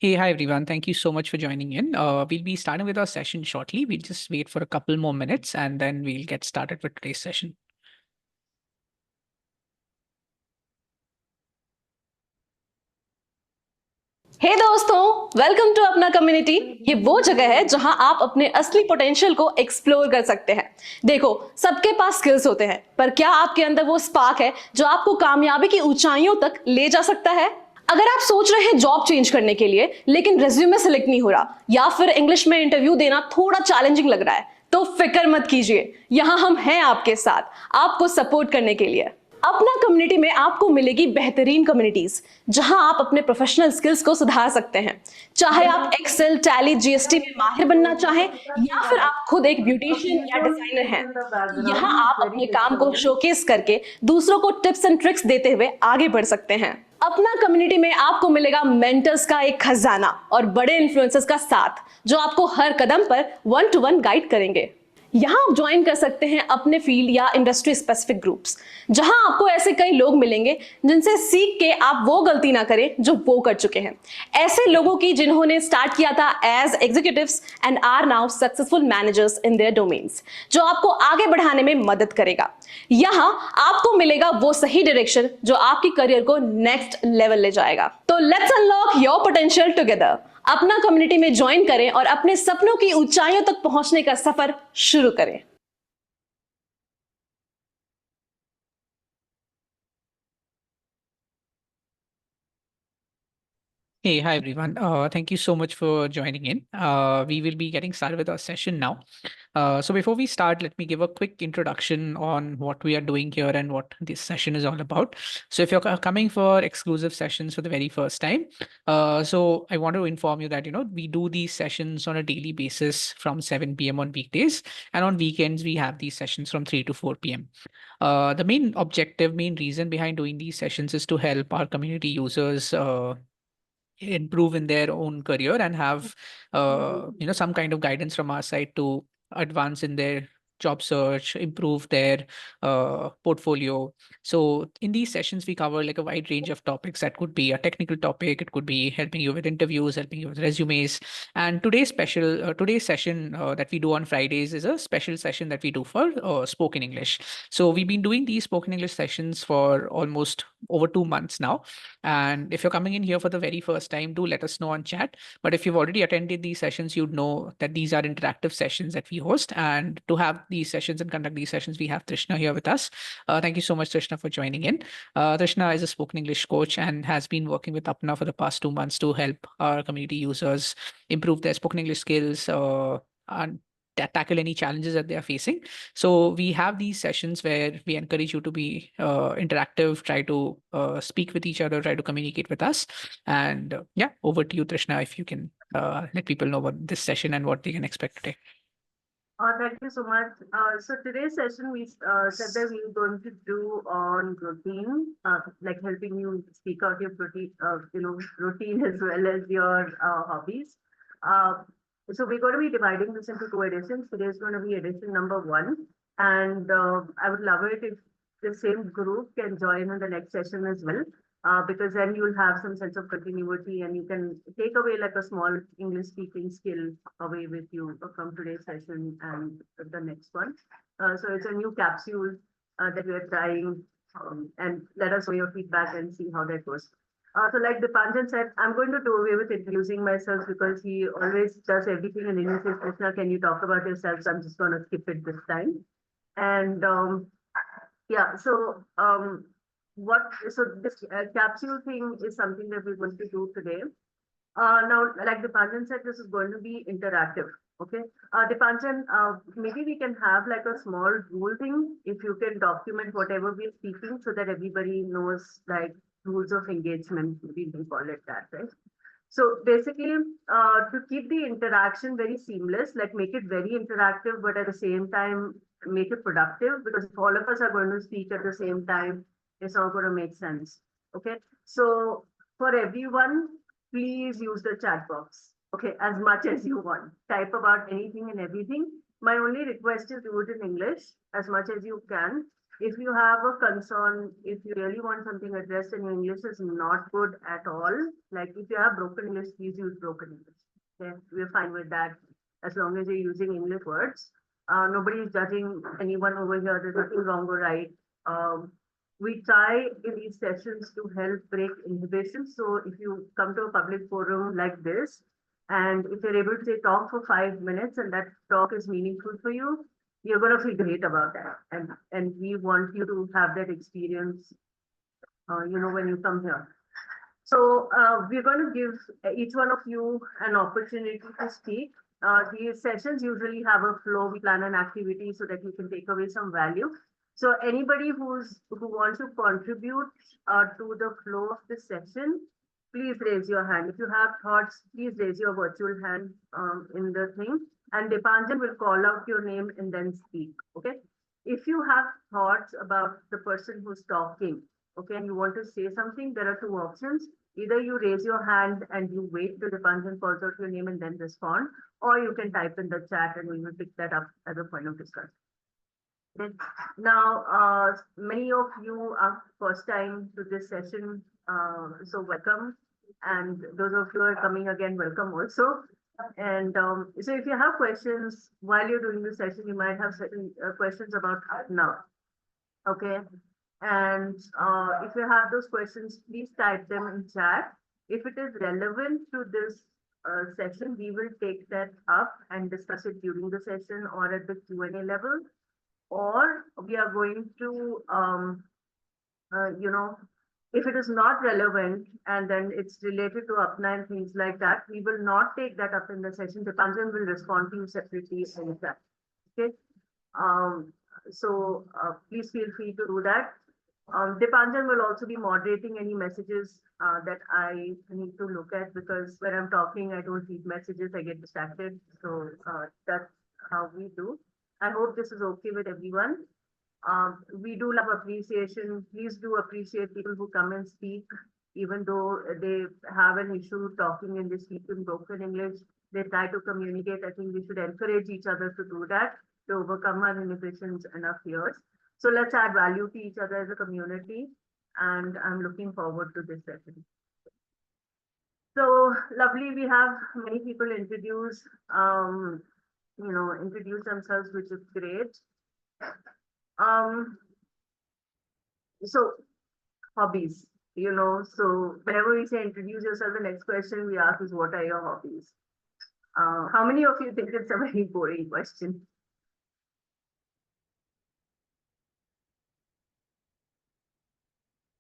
Hey, hi everyone. Thank you so much for joining in. We'll be starting with our session shortly. We'll just wait for a couple more minutes and then we'll get started with today's session. हे दोस्तों, welcome to अपना community. ये वो जगह है जहां आप अपने असली पोटेंशियल को एक्सप्लोर कर सकते हैं। देखो, सबके पास स्किल्स होते हैं, पर क्या आपके अंदर वो स्पार्क है जो आपको कामयाबी की ऊंचाइयों तक ले जा सकता है? अगर आप सोच रहे हैं जॉब चेंज करने के लिए लेकिन रेज्यूमे सेलेक्ट नहीं हो रहा या फिर इंग्लिश में इंटरव्यू देना थोड़ा चैलेंजिंग लग रहा है, तो फिक्र मत कीजिए। यहां हम हैं आपके साथ, आपको सपोर्ट करने के लिए। अपना कम्युनिटी में आपको मिलेगी बेहतरीन कम्युनिटीज जहां आप अपने प्रोफेशनल स्किल्स को सुधार सकते हैं। चाहे आप एक्सेल, टैली, जीएसटी में माहिर बनना चाहें या फिर आप खुद एक ब्यूटिशियन या डिजाइनर हैं, तो यहाँ आप अपने काम को शोकेस करके दूसरों को टिप्स एंड ट्रिक्स देते हुए आगे बढ़ सकते हैं। अपना कम्युनिटी में आपको मिलेगा मेंटर्स का एक खजाना और बड़े इन्फ्लुएंसर्स का साथ जो आपको हर कदम पर 1-to-1 गाइड करेंगे। यहां आप ज्वाइन कर सकते हैं अपने फील्ड या इंडस्ट्री स्पेसिफिक ग्रुप्स, जहां आपको ऐसे कई लोग मिलेंगे जिनसे सीख के आप वो गलती ना करें जो वो कर चुके हैं। ऐसे लोगों की जिन्होंने स्टार्ट किया था as executives and are now successful managers in their domains, जो आपको आगे बढ़ाने में मदद करेगा। यहां आपको मिलेगा वो सही डायरेक्शन जो आपकी करियर को नेक्स्ट लेवल ले जाएगा। तो let's unlock your potential together. अपना कम्युनिटी में ज्वाइन करें और अपने सपनों की ऊंचाइयों तक पहुंचने का सफर शुरू करें। Hey, hi everyone. Thank you so much for joining in. We will be getting started with our session now. So before we start, let me give a quick introduction on what we are doing here and what this session is all about. So if you're coming for exclusive sessions for the very first time, so I want to inform you that, we do these sessions on a daily basis from 7 p.m. on weekdays, and on weekends, we have these sessions from 3 to 4 p.m. The main objective, main reason behind doing these sessions is to help our community users improve in their own career and have some kind of guidance from our side to advance in their job search, improve their portfolio. So in these sessions we cover like a wide range of topics. That could be a technical topic, it could be helping you with interviews, helping you with resumes. And today's session that we do on Fridays is a special session that we do for spoken English. So we've been doing these spoken English sessions for almost over 2 months now. And if you're coming in here for the very first time, do let us know on chat. But if you've already attended these sessions, you'd know that these are interactive sessions that we host. And to have these sessions and conduct these sessions, we have Trishna here with us. Thank you so much, Trishna, for joining in. Trishna is a spoken English coach and has been working with Apna for the past 2 months to help our community users improve their spoken English skills and tackle any challenges that they are facing. So we have these sessions where we encourage you to be interactive, try to speak with each other, try to communicate with us. And yeah, over to you, Trishna, if you can let people know about this session and what they can expect today. Thank you so much. So today's session we said that we were going to do on routine, like helping you speak out your routine as well as your hobbies. Uh, so we're going to be dividing this into two editions. Today is going to be edition number one, and I would love it if the same group can join in the next session as well. Because then you'll have some sense of continuity and you can take away like a small English speaking skill away with you from today's session and the next one. So it's a new capsule that we are trying, and let us know your feedback and see how that goes. So like Dipanjan said, I'm going to do away with introducing myself because he always does everything in English. Krishna, can you talk about yourself? So I'm just going to skip it this time. And yeah, so this capsule thing is something that we're going to do today. Now, like Dipanjan said, this is going to be interactive. Okay, Dipanjan, maybe we can have like a small rule thing if you can document whatever we're speaking so that everybody knows like rules of engagement. We can call it that, right? So basically, to keep the interaction very seamless, like make it very interactive, but at the same time, make it productive because if all of us are going to speak at the same time, it's not going to make sense. Okay. So for everyone, please use the chat box. Okay. As much as you want. Type about anything and everything. My only request is do it in English as much as you can. If you have a concern, if you really want something addressed and your English is not good at all, like if you have broken English, please use broken English. Okay, we're fine with that as long as you're using English words. Nobody is judging anyone over here. There's nothing wrong or right. Um, we try in these sessions to help break inhibitions. So if you come to a public forum like this, and if you're able to say talk for 5 minutes and that talk is meaningful for you, you're going to feel great about that. And we want you to have that experience, when you come here. So we're going to give each one of you an opportunity to speak. These sessions usually have a flow. We plan an activity so that you can take away some value. So anybody who wants to contribute to the flow of the session, please raise your hand. If you have thoughts, please raise your virtual hand in the thing, and Dipanjan will call out your name and then speak. Okay. If you have thoughts about the person who's talking, okay, and you want to say something, there are two options. Either you raise your hand and you wait till Dipanjan calls out your name and then respond, or you can type in the chat and we will pick that up as a point of discussion. Okay. Now, many of you are first time to this session, so welcome. And those of you who are coming again, welcome also. And so if you have questions while you're doing the session, you might have certain questions about now. Okay. And if you have those questions, please type them in chat. If it is relevant to this session, we will take that up and discuss it during the session or at the Q&A level. Or we are going to, if it is not relevant and then it's related to Apna and things like that, we will not take that up in the session. Dipanjan will respond to you separately in that. Okay. So please feel free to do that. Dipanjan will also be moderating any messages that I need to look at, because when I'm talking, I don't read messages, I get distracted. So that's how we do. I hope this is okay with everyone. We do love appreciation. Please do appreciate people who come and speak, even though they have an issue talking and they speak in broken English. They try to communicate. I think we should encourage each other to do that, to overcome our inhibitions and our fears. So let's add value to each other as a community. And I'm looking forward to this session. So lovely, we have many people introduce themselves, which is great. So hobbies, so whenever we say introduce yourself, the next question we ask is, what are your hobbies? How many of you think it's a very boring question?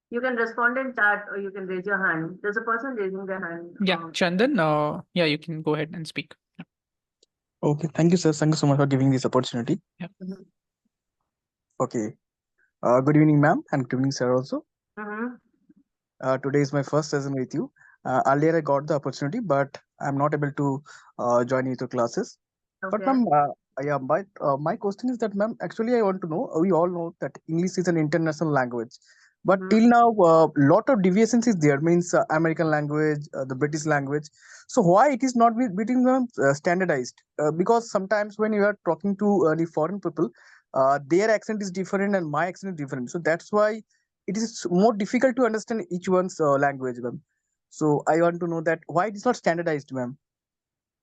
You can respond in chat or you can raise your hand. There's a person raising their hand. Yeah, Chandan, yeah, you can go ahead and speak. Okay, thank you, sir. Thank you so much for giving this opportunity. Yeah. Mhm. Okay. Good evening, ma'am, and good evening, sir, also. Mhm. Today is my first session with you. Earlier, I got the opportunity, but I'm not able to join you to classes. But, Okay. ma'am, yeah, my question is that, ma'am, actually, I want to know, we all know that English is an international language. But Mhm. till now, lot of deviations is there, means American language, the British language. So why it is not between them standardized? Because sometimes when you are talking to the foreign people, their accent is different and my accent is different. So that's why it is more difficult to understand each one's language, ma'am. So I want to know that why it is not standardized, ma'am.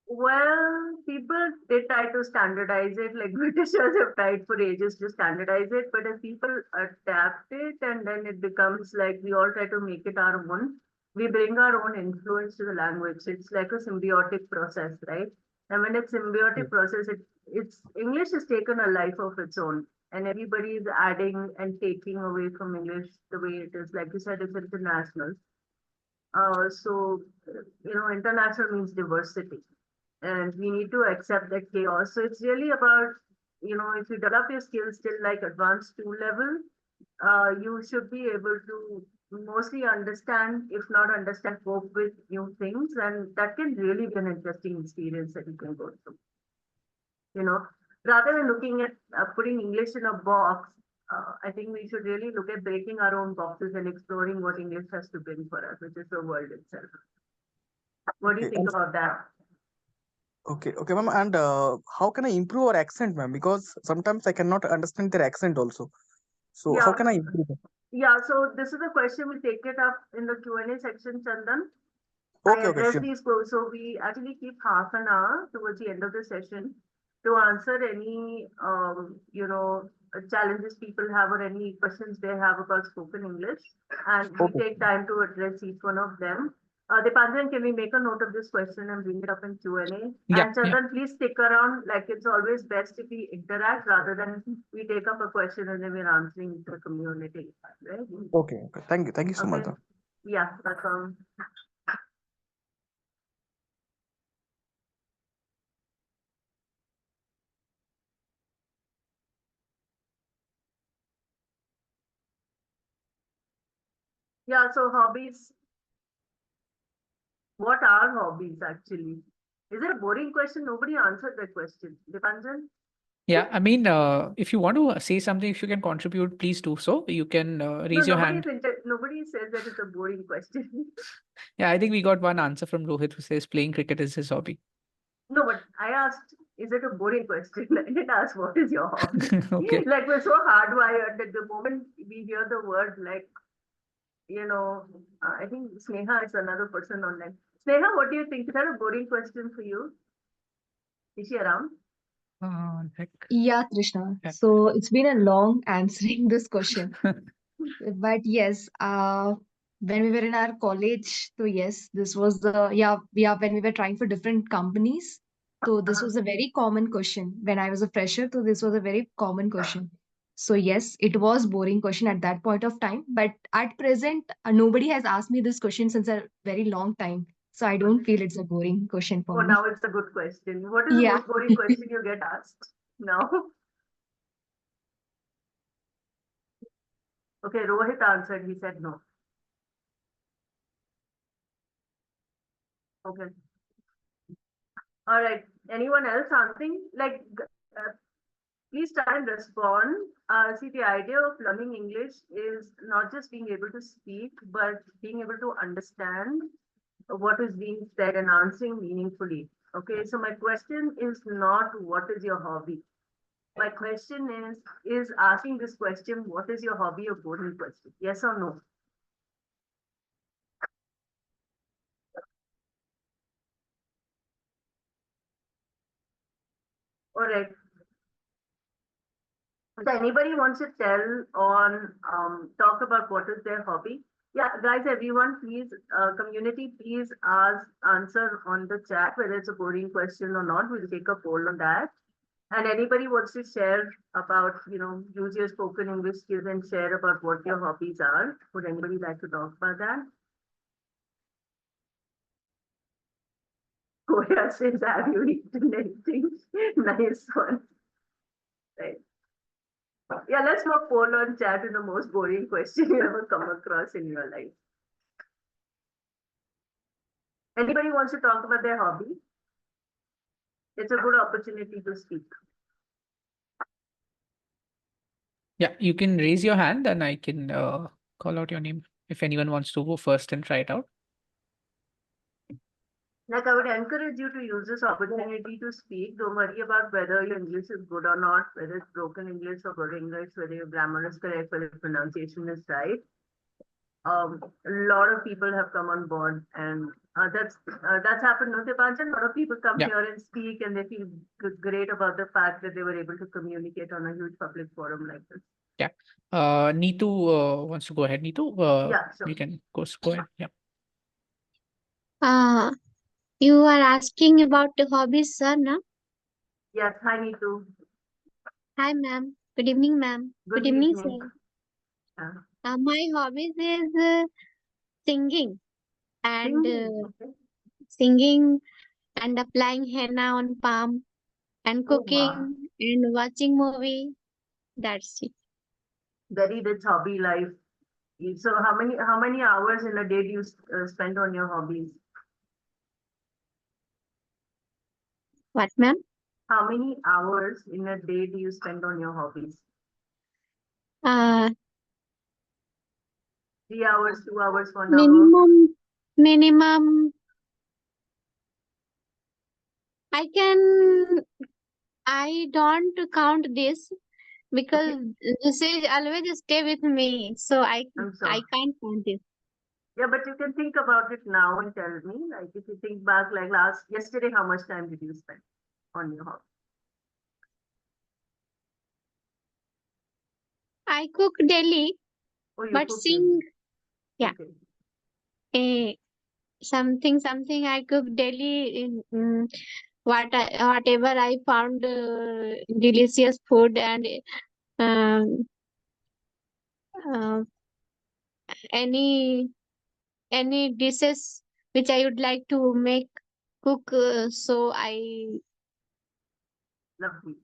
Well, people did try to standardize it, like Britishers have tried for ages to standardize it, but if people adapt it and then it becomes like we all try to make it our own, we bring our own influence to the language. It's like a symbiotic process, right? And when it's symbiotic process, it's English has taken a life of its own, and everybody is adding and taking away from English the way it is. Like you said, it's international. So international means diversity, and we need to accept that chaos. So it's really about, if you develop your skills till like advanced 2 level, you should be able to mostly understand, if not understand, cope with new things, and that can really be an interesting experience that you can go through. Rather than looking at putting English in a box, I think we should really look at breaking our own boxes and exploring what English has to bring for us, which is the world itself. What do you Okay, think about that? okay, ma'am. And how can I improve our accent, ma'am? Because sometimes I cannot understand their accent also. So how can I improve it? Yeah, so this is the question. We take it up in the Q&A section, Chandan. Okay, I okay, address sure. these quotes. So we actually keep half an hour towards the end of the session to answer any, challenges people have or any questions they have about spoken English. And we Okay. take time to address each one of them. Dipanjan, can we make a note of this question and bring it up in Q&A? Yeah, And Chandan, please stick around. Like, it's always best if we interact rather than we take up a question and then we're answering the community, right? Okay, okay. Thank you so much. Okay. Yeah, welcome. Yeah, so hobbies. What are hobbies actually? Is it a boring question? Nobody answered that question. Dipanjan? yeah. I mean, if you want to say something, if you can contribute, please do so. You can No, raise your hand. nobody says that it's a boring question. Yeah, I think we got one answer from Rohit who says playing cricket is his hobby. No, but I asked, is it a boring question? I didn't ask what is your hobby. Okay. Like, we're so hardwired that the moment we hear the word, like, I think Sneha is another person online. Sneha, what do you think? Is that a boring question for you? Is she around? Heck. Yeah, Trishna. Yeah. So it's been a long answering this question. But yes, when we were in our college, so yes, this was when we were trying for different companies. So this was a very common question. When I was a fresher, so this was a very common question. So yes, it was boring question at that point of time. But at present, nobody has asked me this question since a very long time. So I don't feel it's a boring question for Oh, me. now it's a good question. What is the Yeah. most boring question you get asked now? Okay, Rohit answered. He said no. Okay. All right. Anyone else answering? Like, please try and respond. See, the idea of learning English is not just being able to speak, but being able to understand what is being said and answering meaningfully. Okay, so my question is not what is your hobby? My question is asking this question, what is your hobby, a boring question? Yes or no? All right. So anybody wants to tell on talk about what is their hobby? Yeah, guys, everyone, please, community, please answer on the chat whether it's a boring question or not. We'll take a poll on that. And anybody wants to share about, use your spoken English skills and share about what your hobbies are. Would anybody like to talk about that? Koya says, have you eaten anything? Nice one. Right. Yeah, let's do a poll on chat in the most boring question you ever come across in your life. Anybody wants to talk about their hobby? It's a good opportunity to speak. Yeah, you can raise your hand and I can call out your name if anyone wants to go first and try it out. Like, I would encourage you to use this opportunity to speak. Don't worry about whether your English is good or not, whether it's broken English or good English, whether your grammar is correct, whether your pronunciation is right. A lot of people have come on board, and that's happened. No, Dipanjan, a lot of people come Yeah. here and speak, and they feel great about the fact that they were able to communicate on a huge public forum like this. Yeah. Neetu wants to go ahead. Neetu, Yeah, sure. you can go ahead. Yeah. You are asking about the hobbies, sir, na? Yes, hi Neetu. Hi, ma'am. Good evening, ma'am. Good evening, evening. sir. Yeah. My hobbies is singing and Okay. singing and applying henna on palm and Oh, wow. cooking and watching movie. That's it. Very rich hobby life. So how many hours in a day do you spend on your hobbies? What, ma'am? How many hours in a day do you spend on your hobbies? Uh, 3 hours, 2 hours, 1 hour? minimum. I don't count this, because this is always stay with me, so I'm I sorry. can't count it. Yeah, but you can think about it now and tell me, like if you think back, like yesterday, how much time did you spend on your hobby? I cook daily, Oh, you but cook daily. sing, yeah, Okay. eh, something I cook daily in whatever I found delicious food and um, uh, any any dishes which I would like to make cook. So I Lovely.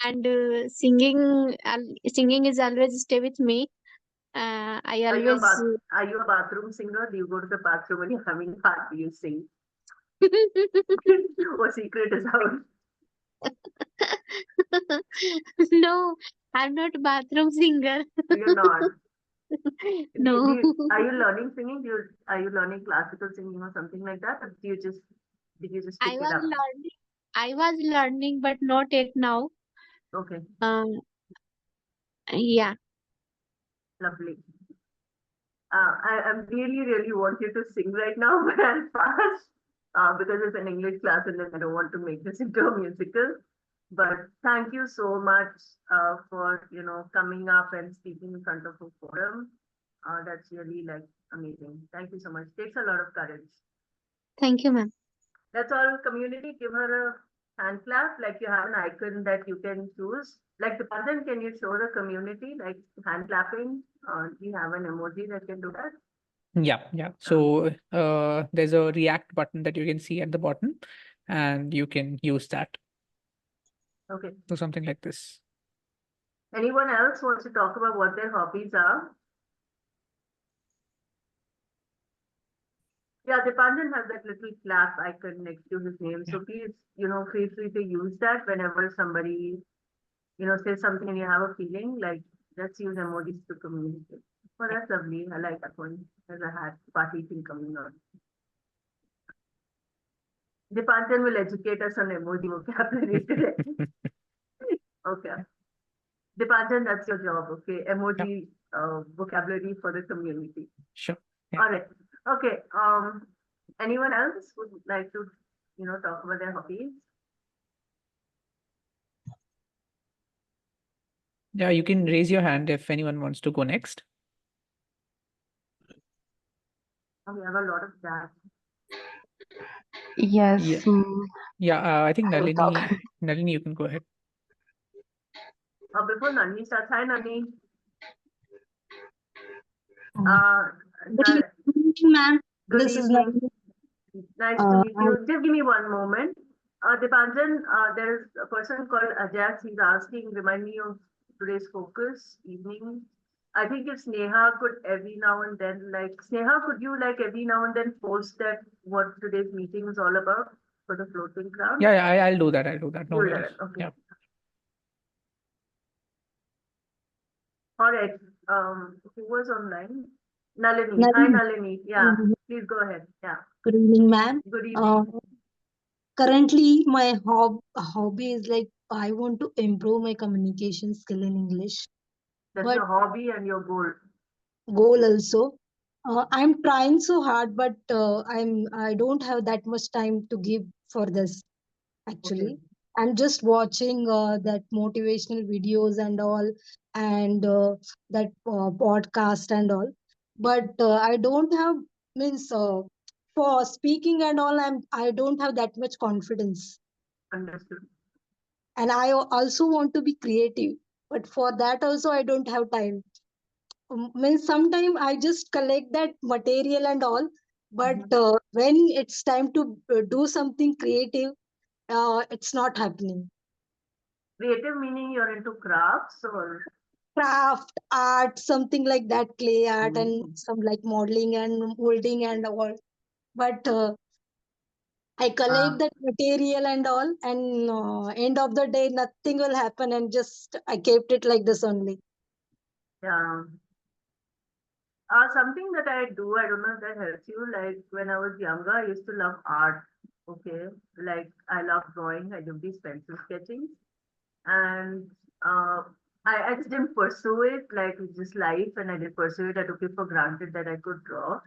and singing is always stay with me. I always Are you a bathroom singer? Do you go to the bathroom when you're having a party, you sing? What secret is out? no, I'm not bathroom singer. You're not. No, Are you learning singing? Are you learning classical singing or something like that? Or did you just I pick it was up? learning. I was learning, but not yet now. Okay, Um, yeah. lovely. I really, really want you to sing right now, but I'll pass because it's an English class and then I don't want to make this into a musical. But thank you so much for coming up and speaking in front of a forum. That's really like amazing. Thank you so much. Takes a lot of courage. Thank you, ma'am. That's all. Community, give her a hand clap. Like you have an icon that you can choose. Like the button, can you show the community like hand clapping? We have an emoji that can do that. Yeah, yeah. So there's a react button that you can see at the bottom, and you can use that. Okay. So something like this. Anyone else wants to talk about what their hobbies are? Yeah, Dipanjan has that little clap icon next to his name. Yeah. So please, feel free to use that whenever somebody, says something and you have a feeling, like let's use emojis to communicate. Oh, that's lovely. I like that one. There's a hat party thing coming on. Dipanjan will educate us on emoji vocabulary today. Okay. Dipanjan, that's your job, okay? Yeah, Emoji vocabulary for the community. sure. Yeah. All right. Okay. Anyone else would like to, talk about their hobbies? Yeah, you can raise your hand if anyone wants to go next. Oh, we have a lot of that. Yes, Yeah. Yeah, I think I will talk. Nalini, you can go ahead. Before Nani starts, hi Nani. Uh, Uh, Good evening, ma'am. good This is evening. Navini. Nice to meet I, you. Just give me one moment. Dipanjan, there is a person called Ajax. He's asking, remind me of today's focus evening. I think if Sneha could every now and then, like Sneha, could you like every now and then post that what today's meeting is all about for the floating crown? Yeah, I'll do that. I'll do that. No You'll do worries. it. Okay. Yeah. All right. Who was online? Nalini. Hi, Navini. Nalini. Yeah. Please go ahead. Yeah. Good evening, ma'am. Good evening. Currently, my hobby is like I want to improve my communication skill in English, That's but your hobby and your goal. goal also. I'm trying so hard, but I don't have that much time to give for this. Okay. Actually, I'm just watching that motivational videos and all, and that podcast and all, but I don't have means for speaking and all. I don't have that much confidence, Understood. and I also want to be creative, but for that also I don't have time. Means sometime I just collect that material and all, but when it's time to do something creative, it's not happening. Creative meaning you're into crafts or Craft art, something like that, clay art and some like modeling and molding and all, but I collect uh, that material and all, and end of the day nothing will happen, and just I kept it like this only. yeah. Something that I do, I don't know if that helps you. Like when I was younger, I used to love art. Okay. Like I love drawing. I do these pencil sketching. And I just didn't pursue it, like it's just life, and I didn't pursue it. I took it for granted that I could draw.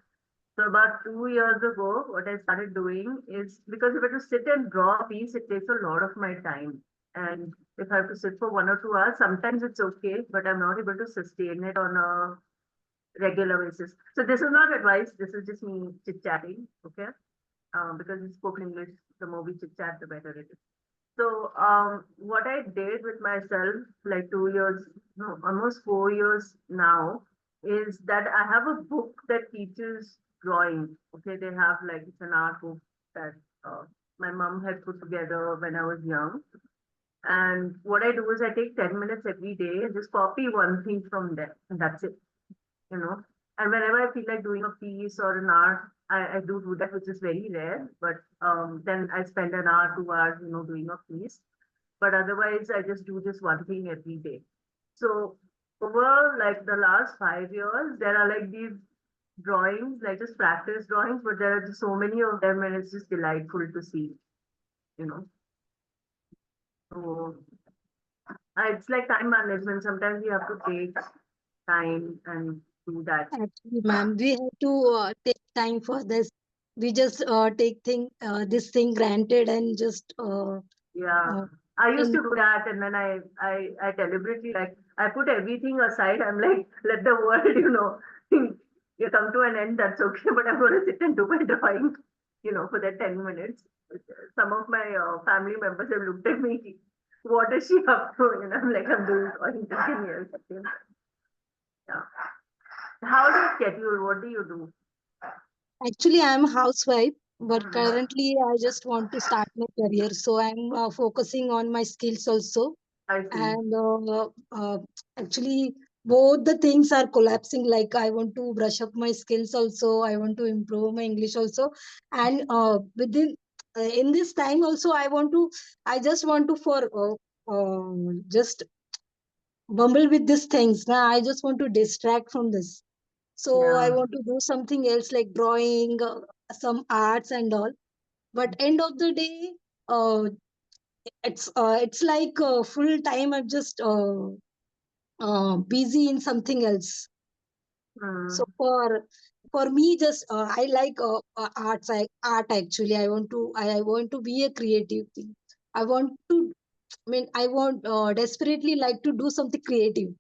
So about 2 years ago, what I started doing is, because if I have to sit and draw a piece, it takes a lot of my time. And if I have to sit for 1 or 2 hours, sometimes it's okay, but I'm not able to sustain it on a regular basis. So this is not advice. This is just me chit chatting, okay? Because in spoken English, the more we chit chat, the better it is. So what I did with myself, like 2 years, no, almost 4 years now, is that I have a book that teaches drawing. Okay, they have like it's an art book that my mom had put together when I was young. And what I do is I take 10 minutes every day and just copy one thing from there, and that's it, you know. And whenever I feel like doing a piece or an art, I do that, which is very rare. But then I spend an hour, 2 hours, doing a piece. But otherwise, I just do this one thing every day. So over like the last 5 years, there are like these drawings, like just practice drawings, but there are just so many of them, and it's just delightful to see, you know. So it's like time management. Sometimes you have to take time and do that. Actually, ma'am, we have to take time for this. We just this thing granted and just Yeah, uh, I used in to do that, and then I deliberately, like, I put everything aside. I'm like, let the world, you come to an end. That's okay, but I'm going to sit and do my drawing, for that 10 minutes. Some of my family members have looked at me. What is she up to? I'm like, I'm doing drawing 10 years. Yeah. How do you schedule? What do you do? actually I'm a housewife, but Mhm. currently I just want to start my career, so I'm focusing on my skills also. I see. And actually both the things are collapsing, like I want to brush up my skills also, I want to improve my English also. And within in this time also I just want to for just bumble with these things now. I just want to distract from this, so I Yeah. want to do something else like drawing, some arts and all. But end of the day, uh, it's like full time I'm just busy in something else. So Hmm. for me, just I like art. Actually, I want to be a creative thing. I want to. I mean, I want desperately like to do something creative.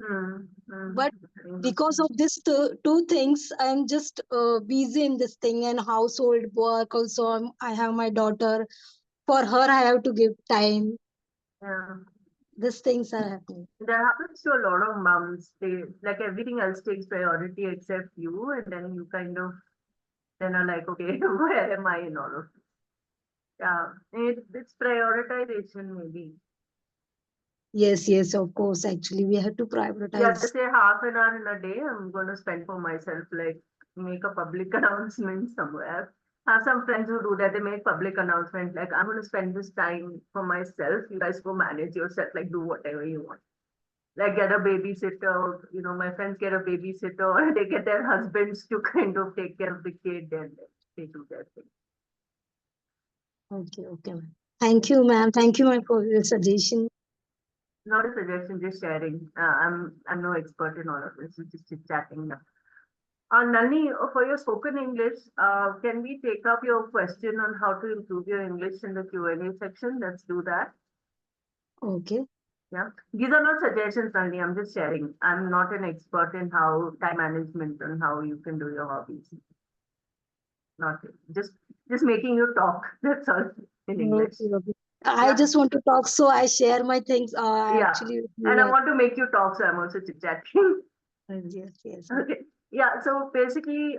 Hmm. Hmm. But because of this two things, I'm just busy in this thing and household work. Also, I have my daughter. For her, I have to give time. Yeah. These things are happening. That happens to a lot of moms. They, like, everything else takes priority except you, and then you kind of then are like, okay, where am I in all of this? Yeah, it's prioritization maybe. Yes, yes, of course. Actually, we have to Yeah, prioritize. say half an hour in a day I'm going to spend for myself, like make a public announcement somewhere. I have some friends who do that. They make public announcement like, I'm going to spend this time for myself. You guys go manage yourself, like do whatever you want. Like get a babysitter. My friends get a babysitter, or they get their husbands to kind of take care of the kid, and they do their thing. Okay, okay, ma'am. Thank you, ma'am. Thank you, ma'am, for your suggestion. Not a suggestion, just sharing. I'm no expert in all of this. It's just chit chatting now. Nalini, for your spoken English, can we take up your question on how to improve your English in the Q&A section? Let's do that. Okay. Yeah. These are not suggestions, Nalini. I'm just sharing. I'm not an expert in how time management and how you can do your hobbies. Not just making you talk. That's all in English. Okay, okay. I Yeah. just want to talk, so I share my things. Yeah. Actually, with And you. I want to make you talk, so I'm also chit chatting. Yes, yes. Okay. Yeah, so basically,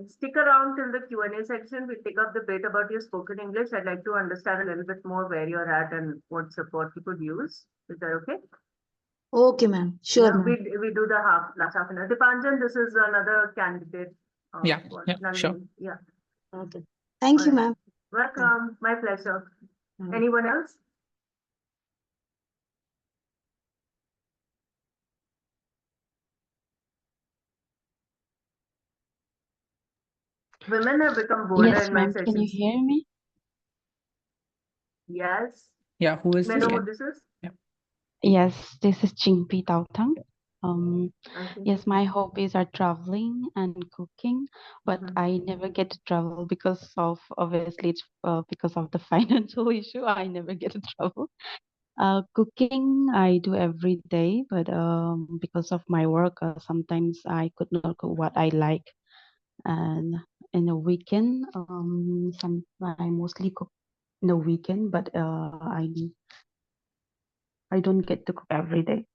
stick around till the Q&A section. We pick up the bit about your spoken English. I'd like to understand a little bit more where you're at and what support you could use. Is that okay? Okay, ma'am. Sure, Yeah, ma'am. we do the last half an hour. Dipanjan, this is another candidate. Yeah, For yeah, sure. Nalini. Yeah. Okay. All Thank you, right. ma'am. Welcome. My pleasure. Mm. Anyone else? Women have become bolder Yes, in my ma'am. Can you sessions. hear me? Yes. Yeah, who is May I this know again? who this is? Yeah. Yes, this is Chingpi Tautang. Um, Okay. yes, my hobbies are traveling and cooking, but Mhm. I never get to travel because of obviously it's because of the financial issue. I never get to travel. Cooking I do every day, but because of my work, sometimes I could not cook what I like. And in the weekend, some I mostly cook in the weekend, but I don't get to cook every day.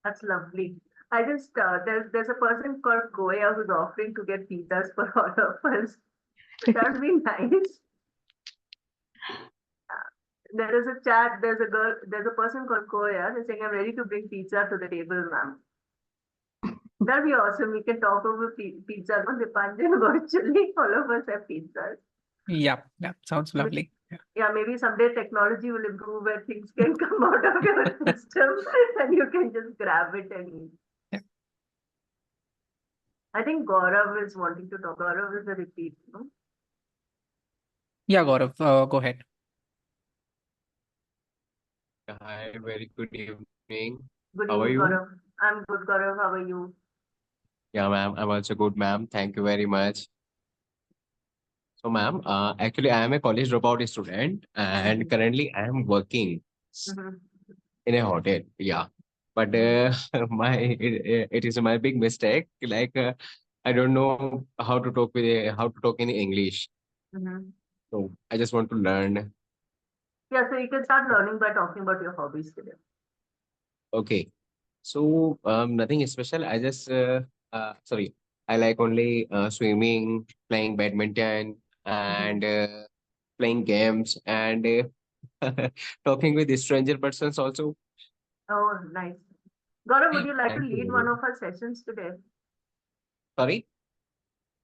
That's lovely. I just there's a person called Goya who's offering to get pizzas for all of us. That would be nice. There is a chat. There's a girl. There's a person called Goya. They're saying, "I'm ready to bring pizza to the table, ma'am." That'd be awesome. We can talk over pizza on the Panjan virtually. All of us have pizzas. Yeah, yeah, sounds Maybe- lovely. Yeah. Yeah, maybe someday technology will improve where things can come out of your system and you can just grab it and eat. Yeah. I think Gaurav is wanting to talk. Gaurav is a repeat, no? Yeah, Gaurav, go ahead. Hi, very good evening. Good How are evening, you? Gaurav. I'm good, Gaurav. How are you? Yeah, ma'am. I'm also good, ma'am. Thank you very much. So, ma'am, actually, I am a college dropout student, and currently I am working Mm-hmm. in a hotel. Yeah, but it is my big mistake. Like, I don't know how to talk in English. Mm-hmm. So I just want to learn. Yeah, so you can start learning by talking about your hobbies today. Okay. So, nothing special. Sorry, I like only swimming, playing badminton, Mm-hmm. and playing games, and talking with stranger persons also. Oh, nice. Gaurav, would you like to Thank lead one you. of our sessions today? Sorry?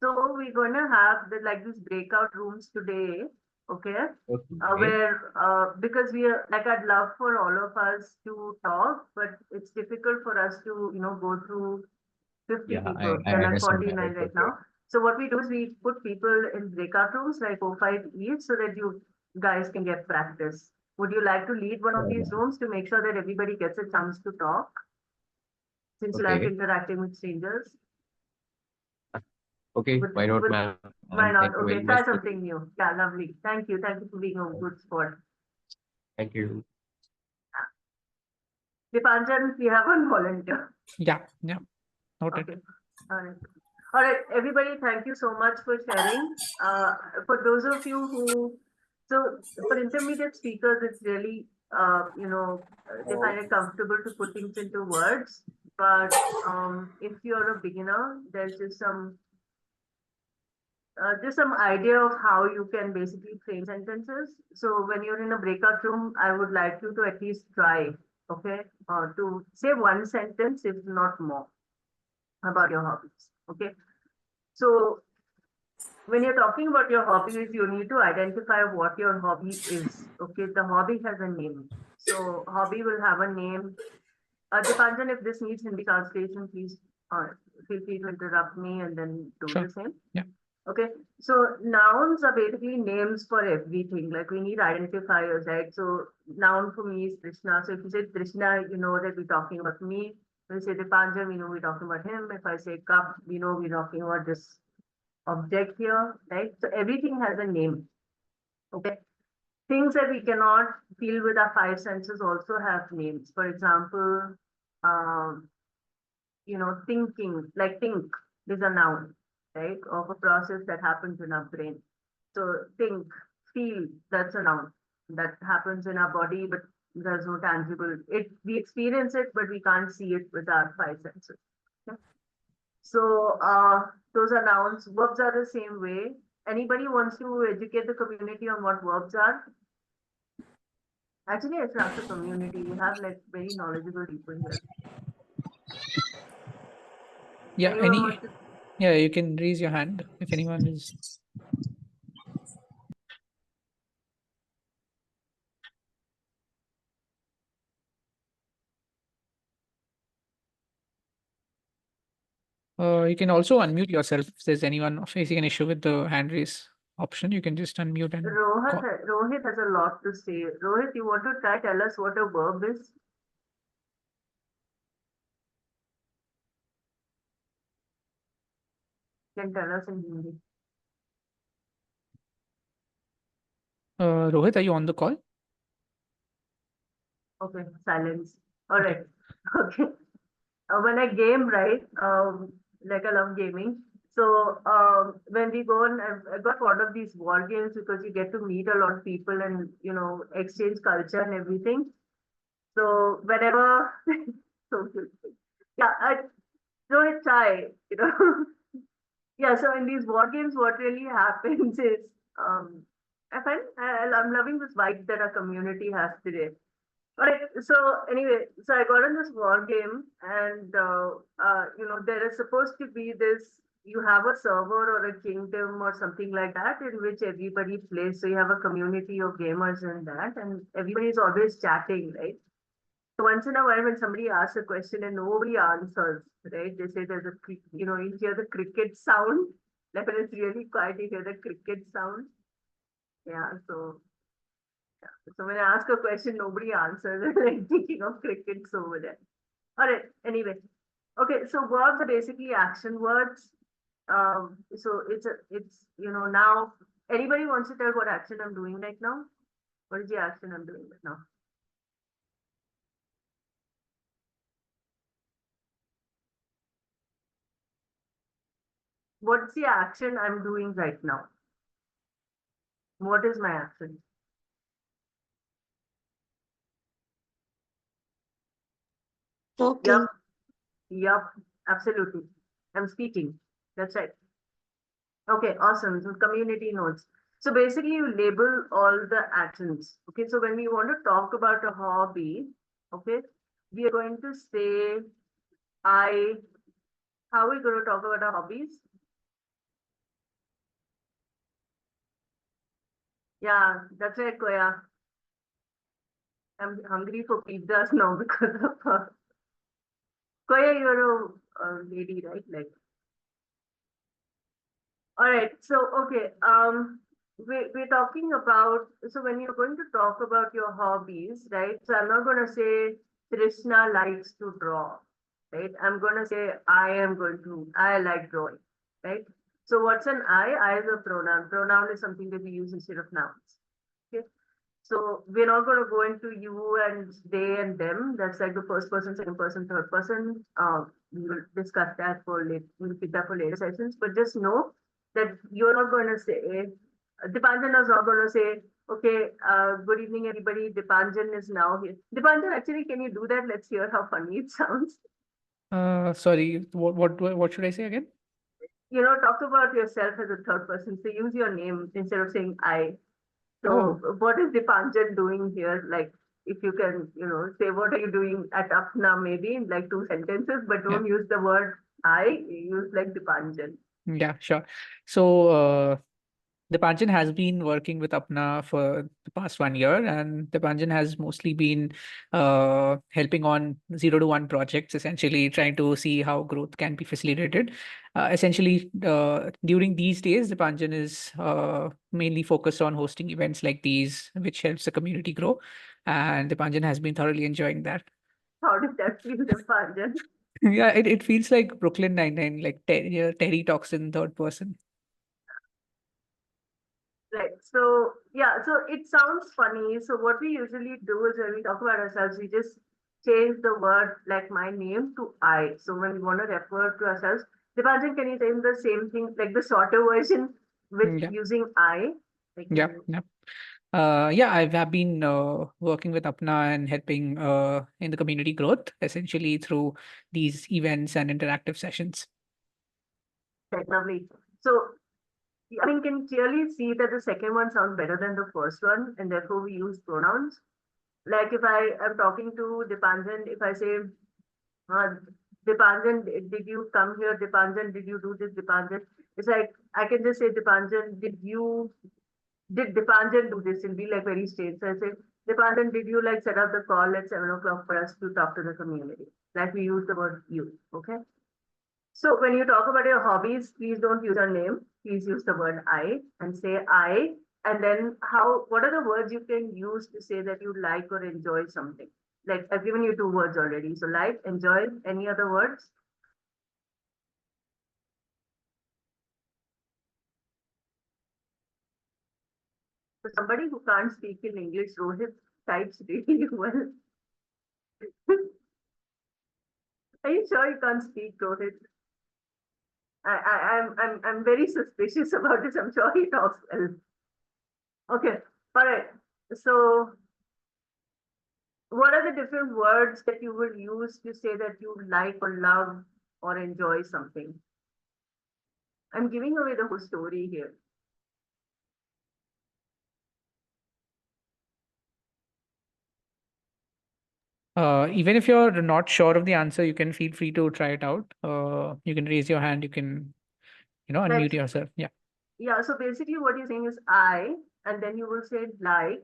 So we're going to have like these breakout rooms today, okay? Okay. Where because we are like I'd love for all of us to talk, but it's difficult for us to go through 50 Yeah, I, people. I There are like understand that. 49 It's right okay. now. So what we do is we put people in breakout rooms, like 5 each, so that you guys can get practice. Would you like to lead one of Yeah, these ma'am. rooms to make sure that everybody gets a chance to talk, since you like Okay. interacting with strangers? Okay. Would, Why not, would, ma'am? why And not? thank you Okay, very much try for something new. Yeah, lovely. Thank you. Thank you for being a good sport. thank you. Dipanjan, we have one volunteer. Yeah, yeah, noted. Okay. All right. All right, everybody, thank you so much for sharing. For those of you who, so for intermediate speakers, it's really, they find it comfortable to put things into words. But if you're a beginner, there's just some idea of how you can basically frame sentences. So when you're in a breakout room, I would like you to at least try, okay, to say one sentence, if not more, about your hobbies. Okay. So when you're talking about your hobbies, you need to identify what your hobby is. Okay. The hobby has a name. So hobby will have a name. Dipanjan, if this needs Hindi translation, please feel free to interrupt me and then do Sure. the same. Yeah. Okay, so nouns are basically names for everything. Like we need identifiers, right? So noun for me is Krishna. So if you say Krishna, you know that we're talking about me. When you say Dipanjan, we know we're talking about him. If I say cup, we know we're talking about this object here, right? So everything has a name. Okay. Things that we cannot feel with our five senses also have names. For example, um, thinking, like think is a noun, right? Of a process that happens in our brain. So think, feel, that's a noun that happens in our body, but there's no tangible. We experience it, but we can't see it with our five senses. Okay? So those are nouns. Verbs are the same way. Anybody wants to educate the community on what verbs are? Actually, it's not the community. We have like very knowledgeable people here. Yeah, Anyone wants to? yeah, you can raise your hand if anyone is. You can also unmute yourself if there's anyone facing an issue with the hand raise. option. You can just unmute and call. Rohit has a lot to say. Rohit, you want to tell us what a verb is? You can tell us in Hindi. Rohit, are you on the call? Okay, silence. All right. Okay. When I game, right? Like I love gaming. So when we go on, I got fond of these war games because you get to meet a lot of people and exchange culture and everything. So whenever, so cute. Yeah, I throw a chai. Yeah. So in these war games, what really happens is, I find I'm loving this vibe that our community has today. All right. So anyway, so I got in this war game, and there is supposed to be this. You have a server or a kingdom or something like that in which everybody plays. So you have a community of gamers in that, and everybody is always chatting, right? So once in a while, when somebody asks a question and nobody answers, right? They say there's you hear the cricket sound. Like when it's really quiet, you hear the cricket sound. Yeah. So when I ask a question, nobody answers. I'm like thinking of crickets over there. All right. Anyway, okay. So verbs are basically action words. So now anybody wants to tell what action I'm doing right now? What is the action I'm doing right now? What's the action I'm doing right now? What is my action? Talking. Yep, absolutely. I'm speaking. That's right. Okay, awesome. So community notes. So basically you label all the actions. Okay, so when we want to talk about a hobby, okay, we are going to say how are we going to talk about our hobbies? Yeah, that's right, Koya. I'm hungry for pizzas now because of Koya, you're a lady, right? Like, all right. So, okay. We're talking about, so when you're going to talk about your hobbies, right? So I'm not going to say Krishna likes to draw, right? I'm going to say I like drawing, right? So what's an I? I is a pronoun. Pronoun is something that we use instead of nouns. Okay. So we're not going to go into you and they and them. That's like the first person, second person, third person. We will discuss that for later. We'll pick that for later sessions. But just know that you're not going to say. Dipanjan is not going to say, "Okay, good evening, everybody. Dipanjan is now here." Dipanjan, actually, can you do that? Let's hear how funny it sounds. Sorry, what should I say again? Talk about yourself as a third person. So use your name instead of saying I. Oh, So what is Dipanjan doing here? Like, if you can, say what are you doing at Apna maybe in like 2 sentences, but yeah. don't use the word I, use like Dipanjan. Yeah, sure. So, Dipanjan has been working with Apna for the past 1 year, and Dipanjan has mostly been helping on 0 to 1 projects, essentially trying to see how growth can be facilitated. Essentially, during these days, Dipanjan is mainly focused on hosting events like these, which helps the community grow. And Dipanjan has been thoroughly enjoying that. How did that feel, Dipanjan? Yeah, it feels like Brooklyn Nine-Nine, like Terry talks in third person. Right. So yeah, so it sounds funny. So what we usually do is when we talk about ourselves, we just change the word like my name to I. So when we want to refer to ourselves, Dipanjan, can you say the same thing, like the shorter version with Yeah, using I? Like, yeah, yeah. Yeah, I've been working with Apna and helping in the community growth, essentially through these events and interactive sessions. right, lovely. So I mean, can clearly see that the second one sounds better than the first one, and therefore we use pronouns. Like if I am talking to Dipanjan, if I say, uh, Dipanjan, did you come here? Dipanjan, did you do this? Dipanjan, it's like I can just say, Dipanjan, did Dipanjan do this? It'll be like very straight. So I say, Dipanjan, did you like set up the call at 7 o'clock for us to talk to the community? Like we use the word you, okay? So when you talk about your hobbies, please don't use your name. Please use the word I and say I. And then what are the words you can use to say that you like or enjoy something? Like I've given you 2 words already. So like, enjoy, any other words? For somebody who can't speak in English, Rohit types really well. Are you sure you can't speak, Rohit? I'm very suspicious about this. I'm sure he talks well. Okay, all right. So what are the different words that you will use to say that you like or love or enjoy something? I'm giving away the whole story here. Even if you're not sure of the answer, you can feel free to try it out. You can raise your hand. You can, Like, unmute yourself. Yeah. yeah, so basically what you're saying is I, and then you will say like,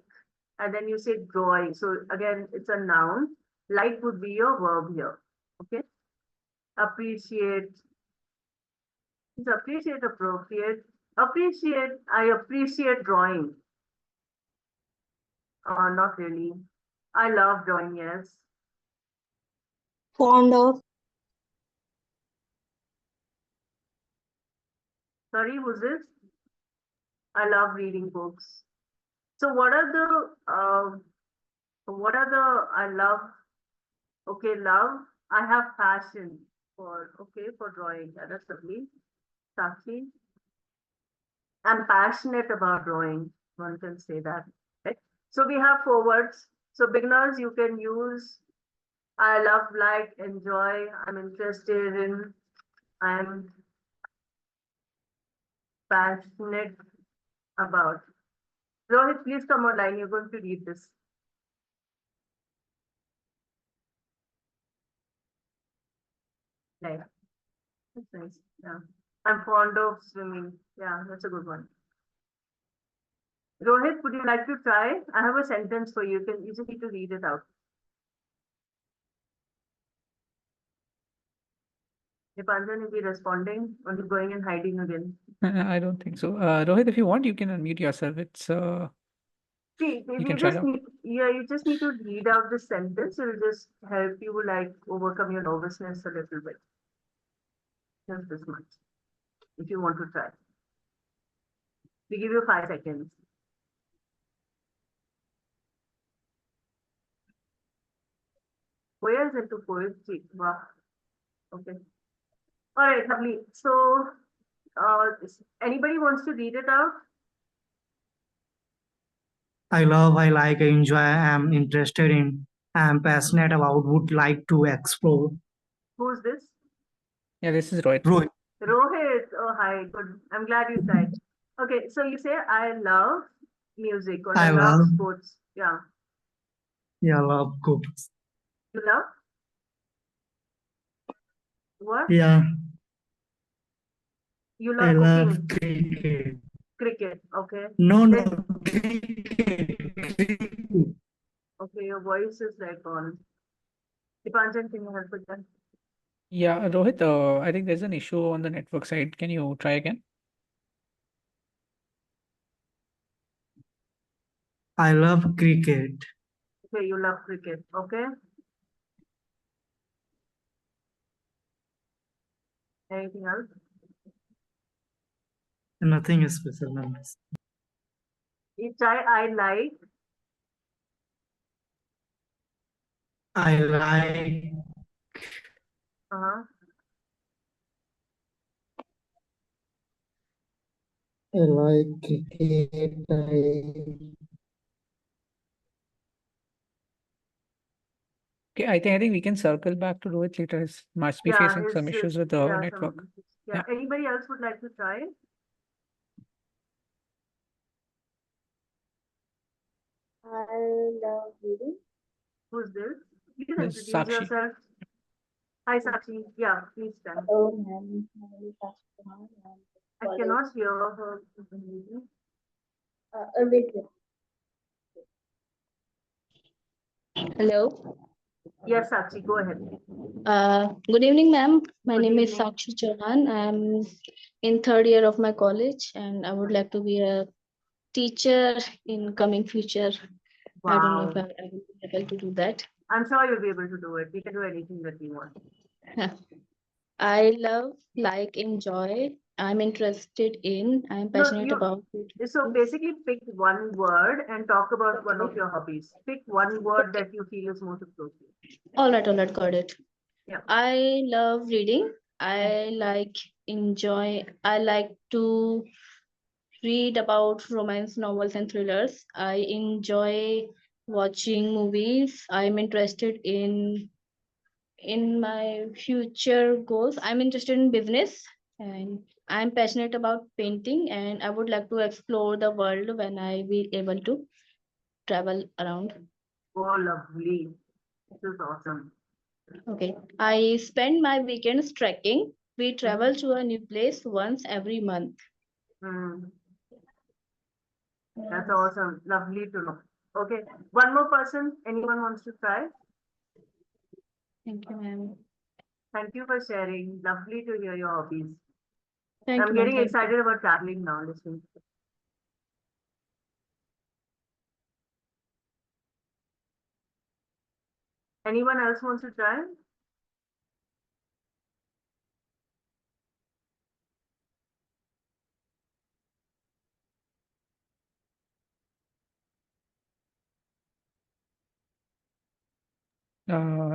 and then you say joy. So again, it's a noun. Like would be your verb here. Okay. Appreciate. Is appreciate appropriate? Appreciate. I appreciate drawing. Not really. I love drawing, yes. Fond of. Sorry, who's this? I love reading books. So what are the I love? Okay, love. I have passion for drawing. Yeah, that's lovely. Sakshi. I'm passionate about drawing. One can say that. Right? So we have 4 words. So beginners, you can use I love, like, enjoy, I'm interested in, I'm passionate about. Rohit, please come online. You're going to read this. Like, that's nice. Yeah. I'm fond of swimming. Yeah, that's a good one. Rohit, would you like to try? I have a sentence for you. You just need to read it out. Dipanjan will be responding or is going and hiding again. I don't think so. Rohit, if you want, you can unmute yourself. It's See, you can try it out. you just need to read out the sentence. It'll just help you like overcome your nervousness a little bit. Just this much. If you want to try. We give you 5 seconds. Where is into poetry? Wow. Okay. All right, lovely. So, anybody wants to read it out? I love, I like, I enjoy, I am interested in, I am passionate about, would like to explore. Who's this? Yeah, this is Rohit. Rohit. Rohit. Oh, hi. Good. I'm glad you tried. Okay, so you say I love music or I love sports. Yeah. Yeah, love cookies. You love? What? Yeah, You I love love cooking. cricket. Cricket. Okay. No, Then, no, cricket. okay, your voice is like on. Dipanjan, can you help with that? Yeah, Rohit, I think there's an issue on the network side. Can you try again? I love cricket. Okay, you love cricket. Okay. Anything else? Nothing special. No. You try I like. I like, Uh-huh. I like cricket. Okay, I think we can circle back to Rohit later. He must be Yeah, facing some issues with the network. Yeah. Anybody else would like to try? I love reading. Who's this? Please This is introduce Sakshi. yourself. Hi, Sakshi. Yeah, please stand. Oh, ma'am. My name is Sakshi Kumar. I cannot hear her. Wait. Hello. Yes, Sakshi, go ahead. Good evening, ma'am. My Good name is evening. Sakshi Chauhan. I'm in third year of my college, and I would like to be a teacher in coming future. I don't know if Wow. I will be able to do that. I'm sure you'll be able to do it. We can do anything that we want. I love, enjoy. I'm interested in. I'm No, passionate about it. so basically pick one word and talk about one of your hobbies. Pick one word Okay. that you feel is most appropriate. All right, got it. Yeah. I love reading. I like to read about romance novels and thrillers. I enjoy watching movies. I'm interested in my future goals. I'm interested in business, and I'm passionate about painting, and I would like to explore the world when I will able to travel around. Oh, lovely. This is awesome. Okay. I spend my weekends trekking. We travel to a new place once every month. Mm, that's awesome. Lovely to know. Okay. One more person. Anyone wants to try? Thank you, ma'am. Thank you for sharing. Lovely to hear your hobbies. Thank I'm you, ma'am. getting Thank you. excited about traveling now, listening. Anyone else wants to try?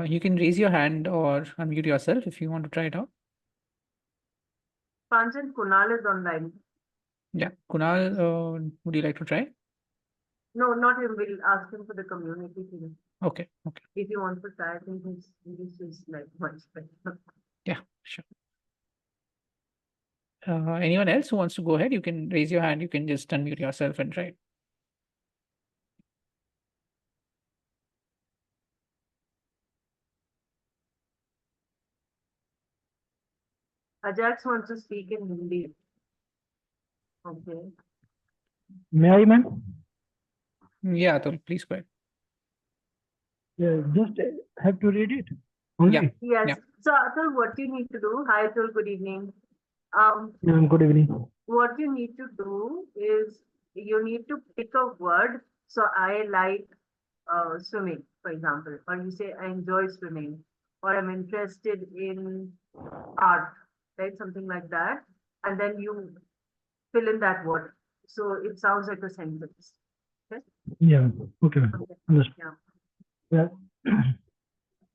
You can raise your hand or unmute yourself if you want to try it out. Panjan, Kunal is online. Yeah, Kunal, would you like to try? No, not him. We'll ask him for the community thing. Okay, okay. If he wants to try, I think his English is like much better. Yeah, sure. Anyone else who wants to go ahead, you can raise your hand. You can just unmute yourself and try. Ajax wants to speak in Hindi. Okay. May I, ma'am? Yeah, Atul, please go ahead. Just have to read it Yeah, only. Yes. yeah. So Atul, what you need to do? Hi Atul, good evening. Good evening. What you need to do is you need to pick a word. So I like swimming, for example, or you say I enjoy swimming, or I'm interested in art, right? Something like that, and then you fill in that word. So it sounds like a sentence. Okay. Yeah. Okay. Okay. Understood. Yeah. Yeah.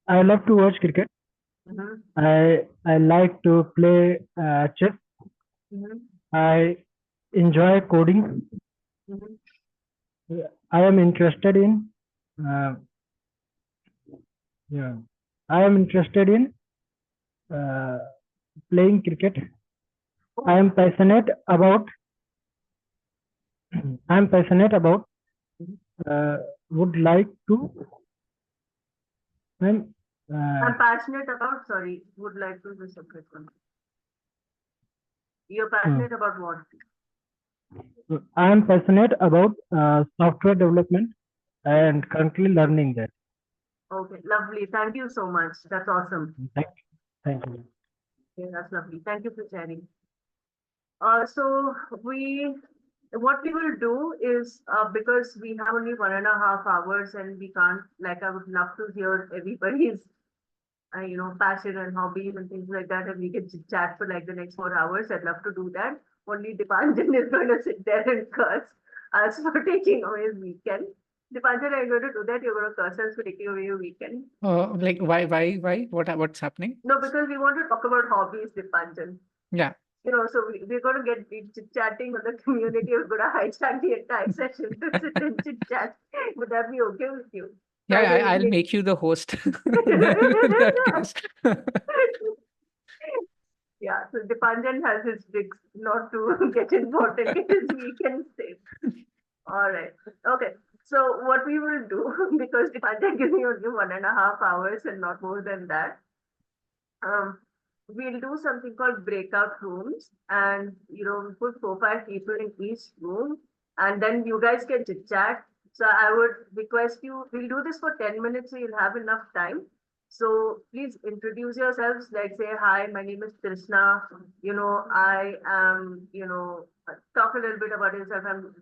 I love to watch cricket. Mm-hmm. I like to play chess. Mm-hmm. I enjoy coding. Mm-hmm. I am interested in uh, yeah. I am interested in uh, playing cricket. I am passionate about I am passionate about would like to I'm I'm passionate about, sorry, would like to be separate one. You're passionate about what? I am passionate about software development and currently learning that. Okay, lovely. Thank you so much. That's awesome. Thank you. Okay, that's lovely. Thank you for sharing. So what we will do is because we have only 1.5 hours and we can't, like, I would love to hear everybody's passion and hobbies and things like that, and we can chat for like the next 4 hours. I'd love to do that. Only Dipanjan is going to sit there and curse us for taking away his weekend. Dipanjan, are you going to do that? You're going to curse us for taking away your weekend? Like why? What's happening? No, because we want to talk about hobbies, Dipanjan. Yeah. So we're going to get chit-chatting with the community. We're going to hijack the entire session to sit and chit-chat. Would that be okay with you? Yeah, I will I'll make you the host in that case. Yeah, so Dipanjan has his tricks not to get involved and get his weekend safe. All right. Okay. So what we will do, because Dipanjan gives me only 1.5 hours and not more than that, we'll do something called breakout rooms, and we put 4 5 people in each room, and then you guys can chit chat. So I would request you, we'll do this for 10 minutes so you'll have enough time. So please introduce yourselves, like say, hi, my name is Krishna. I am, talk a little bit about yourself. I'm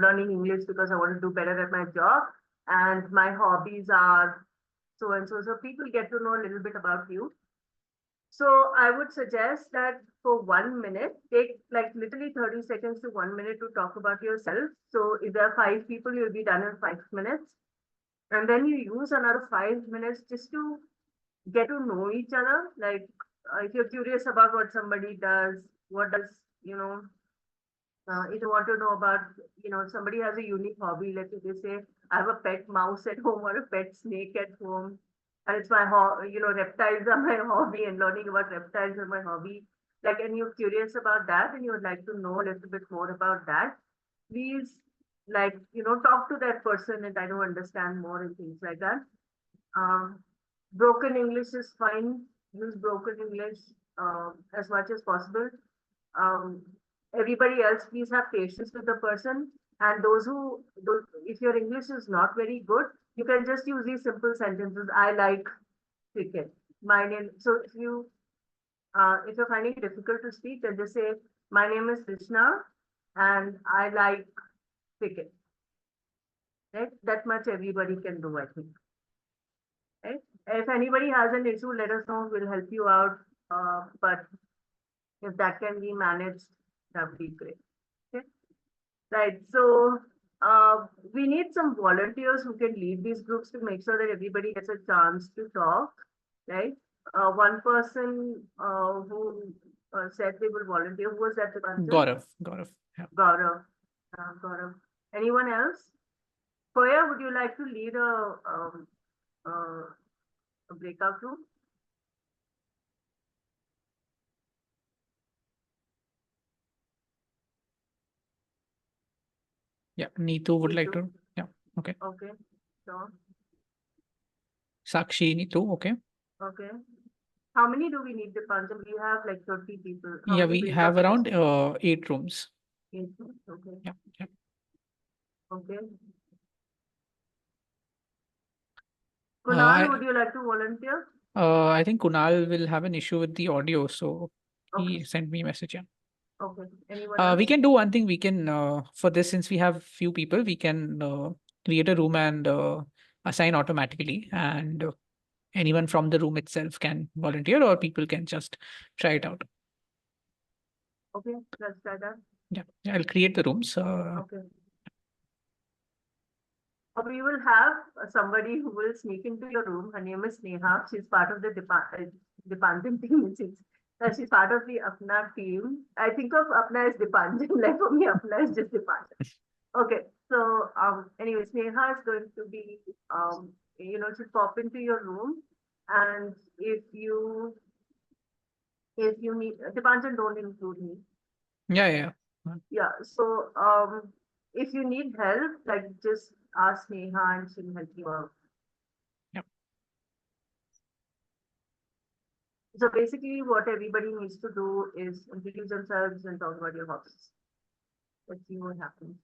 learning English because I want to do better at my job. And my hobbies are so and so. So people get to know a little bit about you. So I would suggest that for 1 minute, take like literally 30 seconds to 1 minute to talk about yourself. So if there are 5 people, you'll be done in 5 minutes. And then you use another 5 minutes just to get to know each other. Like if you're curious about what somebody does, what does, if you want to know about, somebody has a unique hobby, like if they say, I have a pet mouse at home or a pet snake at home, and it's my reptiles are my hobby, and learning about reptiles are my hobby. Like, and you're curious about that, and you would like to know a little bit more about that. Please, like, talk to that person and try to understand more and things like that. Broken English is fine. Use broken English as much as possible. Um, Everybody else, please have patience with the person. And if your English is not very good, you can just use these simple sentences. I like cricket. My name. So if you're finding it difficult to speak, then just say, my name is Krishna, and I like cricket. Right? That much everybody can do, I think. Right? If anybody has an issue, let us know. We'll help you out. But if that can be managed, that would be great. Okay. Right. So we need some volunteers who can lead these groups to make sure that everybody gets a chance to talk. Right. One person who said they will volunteer. Who was that? Gaurav. Yeah. Gaurav. Anyone else? Koya, would you like to lead a breakout room? Yeah, Neetu would like to. Yeah, okay. Okay, sure. Sakshi, Neetu, okay. Okay. How many do we need, Dipanjan? We have like 30 people. Yeah, we have around 8 rooms. 8 rooms, okay. Yeah. Okay. Kunal, would you like to volunteer? I think Kunal will have an issue with the audio, so he sent me a message. Yeah. Okay. Anyone else? We can do one thing. We can for this, since we have few people, we can create a room and assign automatically, and anyone from the room itself can volunteer, or people can just try it out. Okay, let's try that. Yeah, I'll create the rooms. Okay. We will have somebody who will sneak into your room. Her name is Neha. She's part of the Dipanjan team. She's part of the Apna team. I think of Apna as Dipanjan. Like for me, Apna is just Dipanjan. Okay. So anyways, Neha is going to be she'll pop into your room, and if you need Dipanjan, don't include me. Yeah. Yeah. So if you need help, like just ask Neha and she'll help you out. Yep. So basically what everybody needs to do is introduce themselves and talk about your hobbies. Let's see what happens.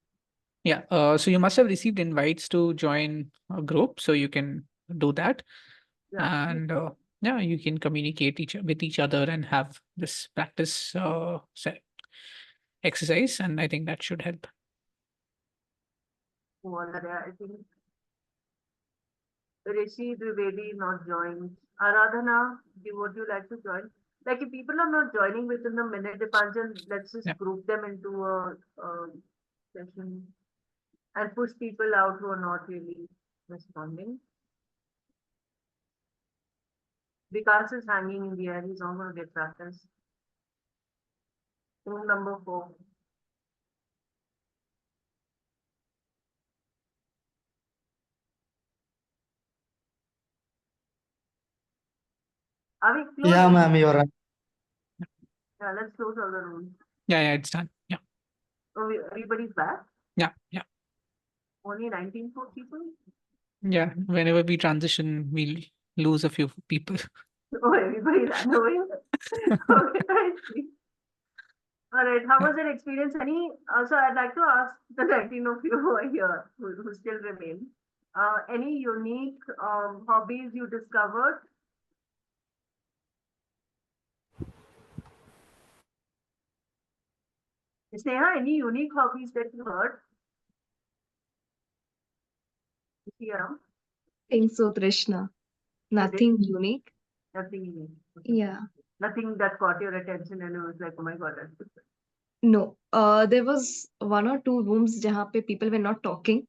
Yeah. So you must have received invites to join a group, so you can do that. Yeah. And yeah, you can communicate with each other and have this practice exercise, and I think that should help. I think Rishi Dwivedi not joined. Aradhana, would you like to join? Like if people are not joining within the minute, Dipanjan, let's just group them into a session and push people out who are not really responding. Vikas is hanging in the air. He's not going to get practice. Room number 4. Are we closing? Yeah, ma'am, you're right. Yeah, let's close all the rooms. Yeah, it's done. Yeah. Oh, everybody's back? Yeah. Only 19 people? Yeah, whenever we transition, we'll lose a few people. Oh, everybody ran away? Okay, I see. All right. How was that experience? So I'd like to ask the 19 of you who are here, who still remain. Any unique hobbies you discovered? Sneha, any unique hobbies that you heard? Yeah, Think so, Trishna. Nothing unique. nothing unique. Yeah. Nothing that caught your attention and it was like, oh my God, that's different. No. There was one or two rooms jahan pe people were not talking.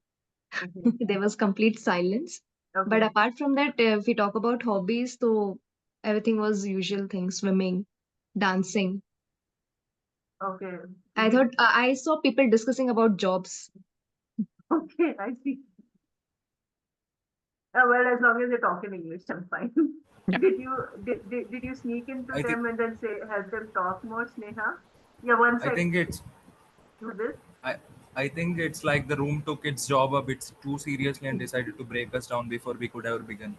Okay. There was complete silence. But Okay. apart from that, if we talk about hobbies, so everything was usual things, swimming, dancing. Okay. I thought I saw people discussing about jobs. Okay, I see. Well, as long as they talk in English, I'm fine. Yeah. Did you sneak into I them think and then say help them talk more, Sneha? Yeah, one I sec. think it's Do this. I think it's like the room took its job a bit too seriously and decided to break us down before we could ever begin.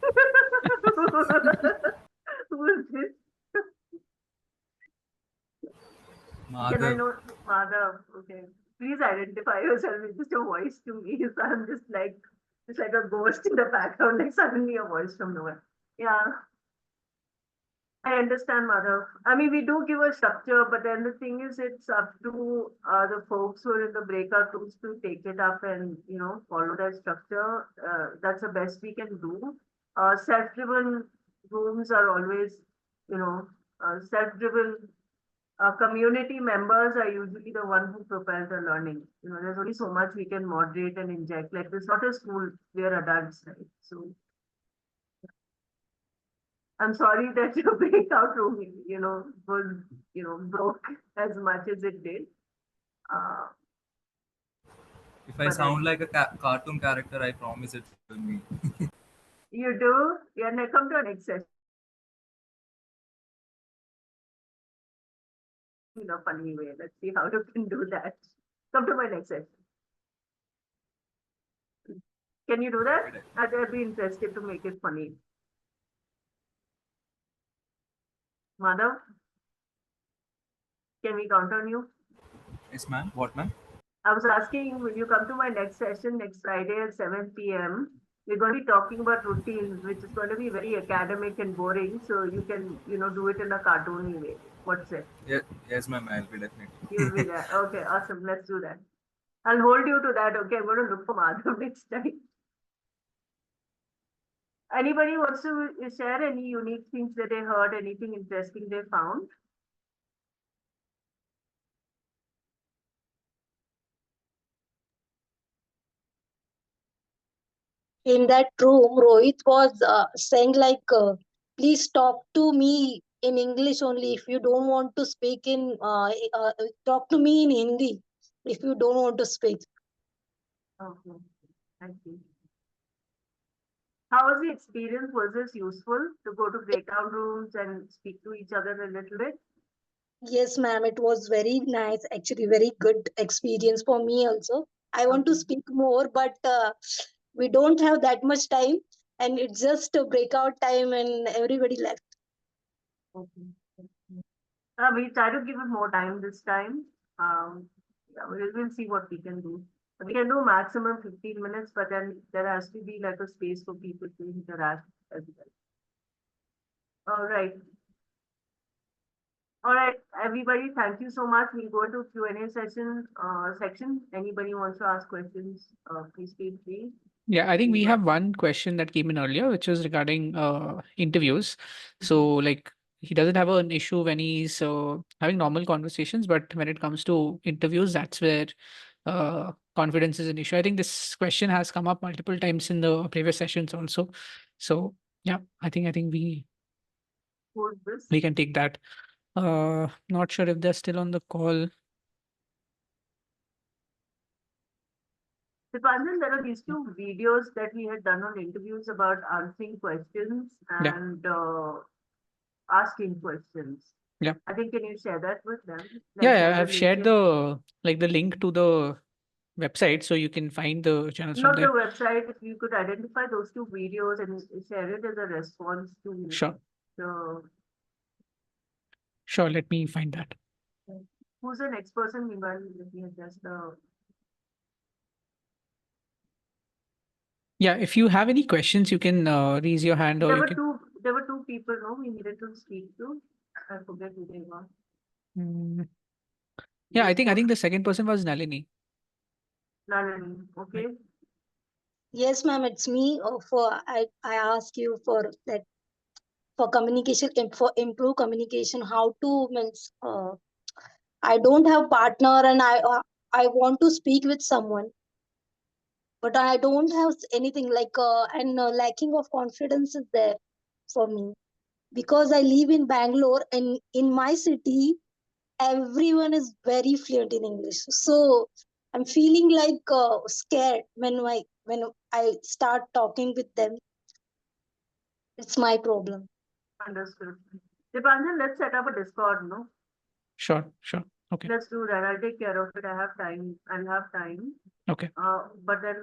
Who is this? Can I Madhav, know Madhav? Okay. Please identify yourself. It's just a voice to me. So I'm just like a ghost in the background, like suddenly a voice from nowhere. Yeah. I understand, Madhav. I mean, we do give a structure, but then the thing is, it's up to the folks who are in the breakout rooms to take it up and, follow that structure. That's the best we can do. Self-driven rooms are always, self-driven community members are usually the one who propel the learning. There's only so much we can moderate and inject. Like, it's not a school, we're adults, right? So I'm sorry that your breakout room, was, broke as much as it did. Uh, if I but sound like a cartoon character, I promise it's me. you do, yeah, now come to our next session in a funny way. Let's see how you can do that. Come to my next session. Can you do that? I'd be interested to make it funny. Madhav, can we count on you? Yes, ma'am. What, ma'am? I was asking, will you come to my next session next Friday at 7 p.m.? We're going to be talking about routines, which is going to be very academic and boring. So you can, do it in a cartoony way. What's it? Yes, ma'am. I'll be definitely. You'll be there. Okay, awesome. Let's do that. I'll hold you to that. Okay, I'm going to look for Madhav next time. Anybody wants to share any unique things that they heard, anything interesting they found? In that room, Rohit was saying like, please talk to me in English only. If you don't want to speak talk to me in Hindi. If you don't want to speak. Okay, I see. How was the experience? Was this useful to go to breakout rooms and speak to each other a little bit? Yes, ma'am. It was very nice. Actually, very good experience for me also. I want to Okay. speak more, but we don't have that much time, and it's just a breakout time, and everybody left. Okay. We try to give it more time this time. Yeah, we'll see what we can do. We can do maximum 15 minutes, but then there has to be like a space for people to interact as well. All right. All right, everybody, thank you so much. We'll go to Q&A section. Anybody wants to ask questions, please feel free. Yeah, I think we Yeah. have one question that came in earlier, which was regarding interviews. So, like, he doesn't have an issue when he's having normal conversations, but when it comes to interviews, that's where confidence is an issue. I think this question has come up multiple times in the previous sessions also. So, yeah, I think we Who's this? can take that. Not sure if they're still on the call. Dipanjan, there are these two videos that we had done on interviews about answering questions Yeah. and asking questions. Yeah. I think, can you share that with them? Yeah, share I've link shared in- the link to the website, so you can find the channels from Not the there. website, if you could identify those two videos and share it as a response to Sure. the Sure, let me find that. Who's the next person? Meanwhile, let me adjust the. Yeah, if you have any questions, you can raise your hand or There you were can. two. There were two people. No, we needed to speak to. I forget who they were. Mm, yeah, They I think spoke. the second person was Nalini. Nalini. Okay. Right. Yes, ma'am, it's me. I ask you for that for communication for improve communication. How to means I don't have partner and I want to speak with someone, but I don't have anything like and lacking of confidence is there for me because I live in Bangalore and in my city everyone is very fluent in English. So I'm feeling like scared when I start talking with them. It's my problem. Understood. Dipanjan, let's set up a Discord. No. Sure, sure. Okay, Let's do that. I'll take care of it. I have time. I'll have time. okay. But then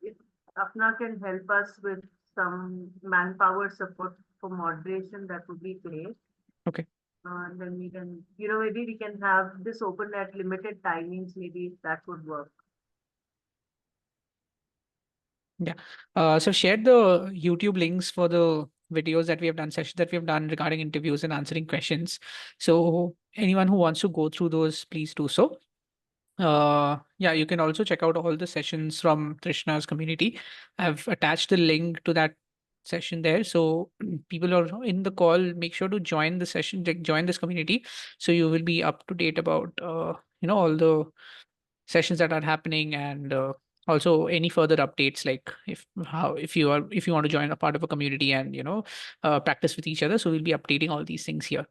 if Apna can help us with some manpower support for moderation, that would be great. Okay. Then we can, maybe we can have this open at limited timings. Maybe if that would work. Yeah. So share the YouTube links for the videos that we have done, sessions that we have done regarding interviews and answering questions. So anyone who wants to go through those, please do so. Yeah, you can also check out all the sessions from Trishna's community. I've attached the link to that session there. So people who are in the call, make sure to join the session, join this community. So you will be up to date about, all the sessions that are happening and also any further updates like if you want to join a part of a community and practice with each other, so we'll be updating all these things here.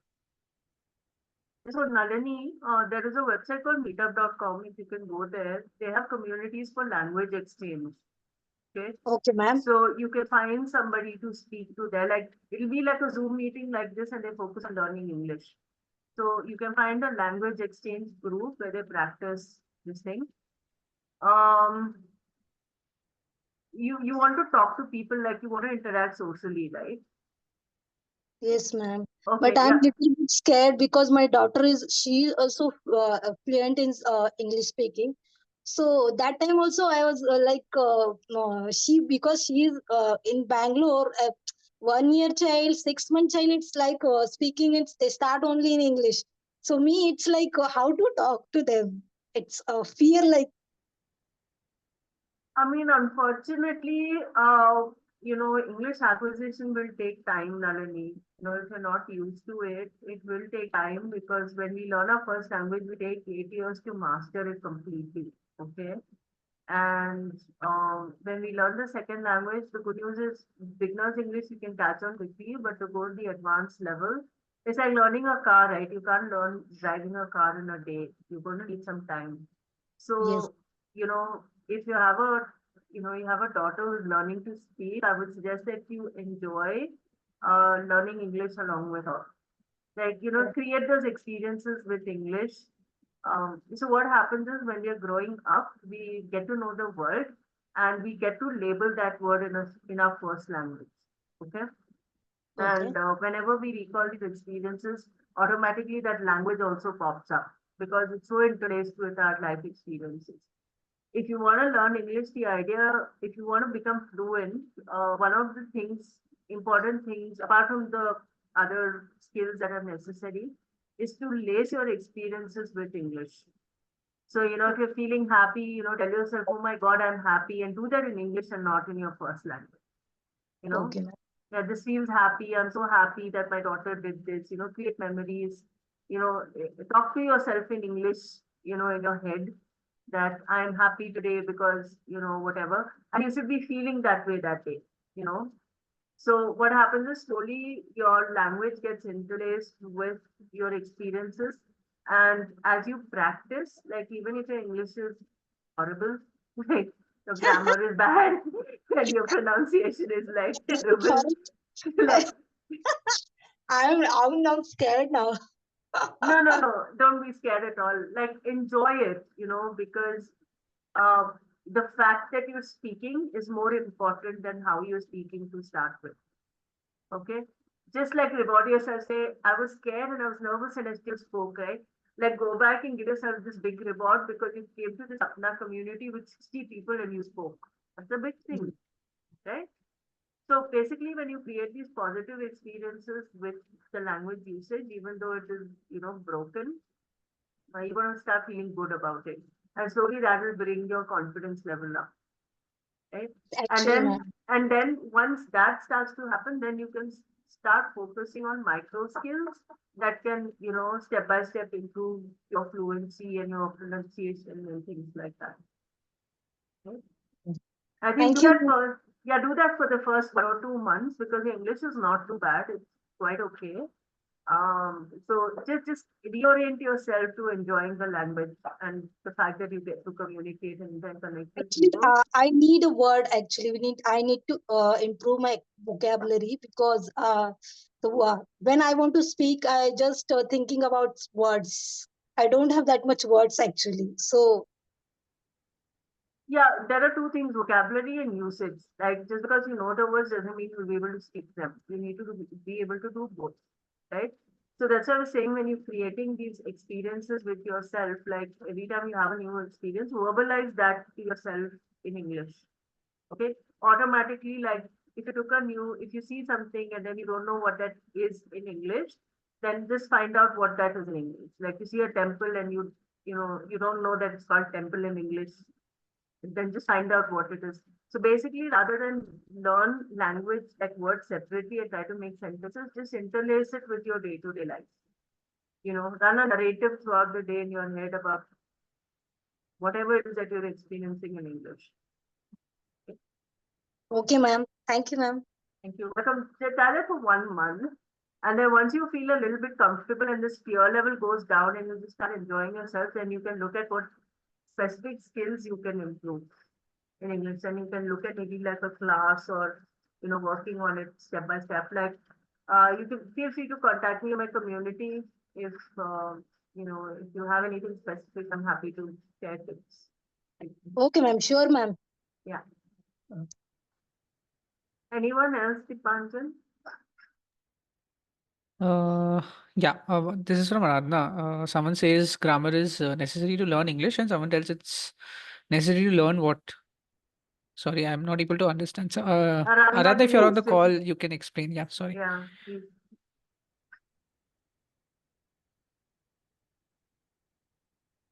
So Nalini, there is a website called meetup.com. If you can go there, they have communities for language exchange. Okay. Okay, ma'am. So you can find somebody to speak to there. Like it'll be like a Zoom meeting like this, and they focus on learning English. So you can find a language exchange group where they practice this thing. Um, you want to talk to people, like you want to interact socially, right? Yes, ma'am. Okay, But I'm yeah. little bit scared because my daughter she also fluent in English speaking. So that time also I was she because she is in Bangalore, 1 year child, 6 month child. It's like speaking. They start only in English. So me, it's like how to talk to them. It's a fear like. I mean, unfortunately, English acquisition will take time, Nalini. If you're not used to it, it will take time because when we learn our first language, we take 8 years to master it completely. Okay. And when we learn the second language, the good news is beginner's English you can catch on quickly, but to go to the advanced level, it's like learning a car, right? You can't learn driving a car in a day. You're going to need some time. Yes. So, if you have a daughter who's learning to speak, I would suggest that you enjoy learning English along with her. Like, create those experiences with English. So what happens is when we are growing up, we get to know the word and we get to label that word in our first language. Okay. Okay. And whenever we recall these experiences, automatically that language also pops up because it's so interlaced with our life experiences. If you want to learn English, if you want to become fluent, one of the important things, apart from the other skills that are necessary, is to lace your experiences with English. So, if you're feeling happy, tell yourself, oh my God, I'm happy, and do that in English and not in your first language. You know, Okay, ma'am. yeah, this feels happy. I'm so happy that my daughter did this, create memories, talk to yourself in English, in your head that I'm happy today because, whatever. And you should be feeling that way that day, you know. So what happens is slowly your language gets interlaced with your experiences. And as you practice, like even if your English is horrible, like your grammar is bad and your pronunciation is like terrible, like I'm now scared now. no, don't be scared at all. Like enjoy it, because uh, the fact that you're speaking is more important than how you're speaking to start with. Okay. Just like reward yourself, say, I was scared and I was nervous and I still spoke, right? Like go back and give yourself this big reward because you came to this Apna community with 60 people and you spoke. That's a big thing, right? So basically, when you create these positive experiences with the language usage, even though it is, broken, you're going to start feeling good about it. And slowly that will bring your confidence level up, right? And Actually, then, ma'am. and then once that starts to happen, then you can start focusing on micro skills that can, step by step improve your fluency and your pronunciation and things like that. Right? I think Thank do you, that ma'am. for yeah, do that for the first 1 or 2 months because the English is not too bad. It's quite okay. So just reorient yourself to enjoying the language and the fact that you get to communicate and then connect with Actually, people. I need a word. Actually, I need to improve my vocabulary because when I want to speak, I just thinking about words. I don't have that much words actually. So Yeah, there are two things, vocabulary and usage. Like just because you know the words doesn't mean you'll be able to speak them. You need to be able to do both, right? So that's what I was saying when you're creating these experiences with yourself, like every time you have a new experience, verbalize that to yourself in English. Okay. Automatically, like if you see something and then you don't know what that is in English, then just find out what that is in English. Like you see a temple and you don't know that it's called temple in English, then just find out what it is. So basically, rather than learn language like words separately and try to make sentences, just interlace it with your day-to-day life. Run a narrative throughout the day in your head about whatever it is that you're experiencing in English. okay, ma'am. Thank you, ma'am. Thank you. But try it for 1 month. And then once you feel a little bit comfortable and this fear level goes down and you just start enjoying yourself, then you can look at what specific skills you can improve in English. And you can look at maybe like a class or, working on it step by step. Like, you can feel free to contact me in my community if, if you have anything specific, I'm happy to share tips. Okay, ma'am. Sure, ma'am. Yeah. Anyone else, Dipanjan? Yeah, this is from Aradhana. Someone says grammar is necessary to learn English, and someone tells it's necessary to learn what? Sorry, I'm not able to understand. So, Aradhana, Aradhana, if can you're you on the call, explain? you can explain. Yeah, sorry. Yeah, please.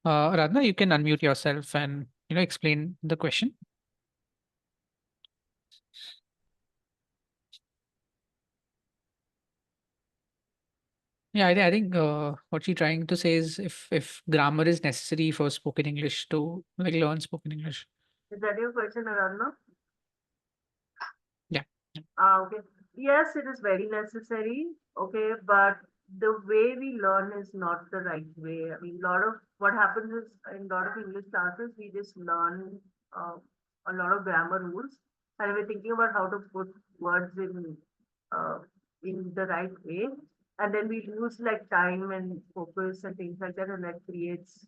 Aradhana, you can unmute yourself and explain the question. Yeah, I think what she's trying to say is if grammar is necessary for spoken English to like learn spoken English. Is that your question, Aradhana? Yeah. Okay. Yes, it is very necessary. Okay, but the way we learn is not the right way. I mean, a lot of what happens is in a lot of English classes, we just learn uh, a lot of grammar rules, and we're thinking about how to put words uh, in the right way, and then we lose like time and focus and things like that, and that creates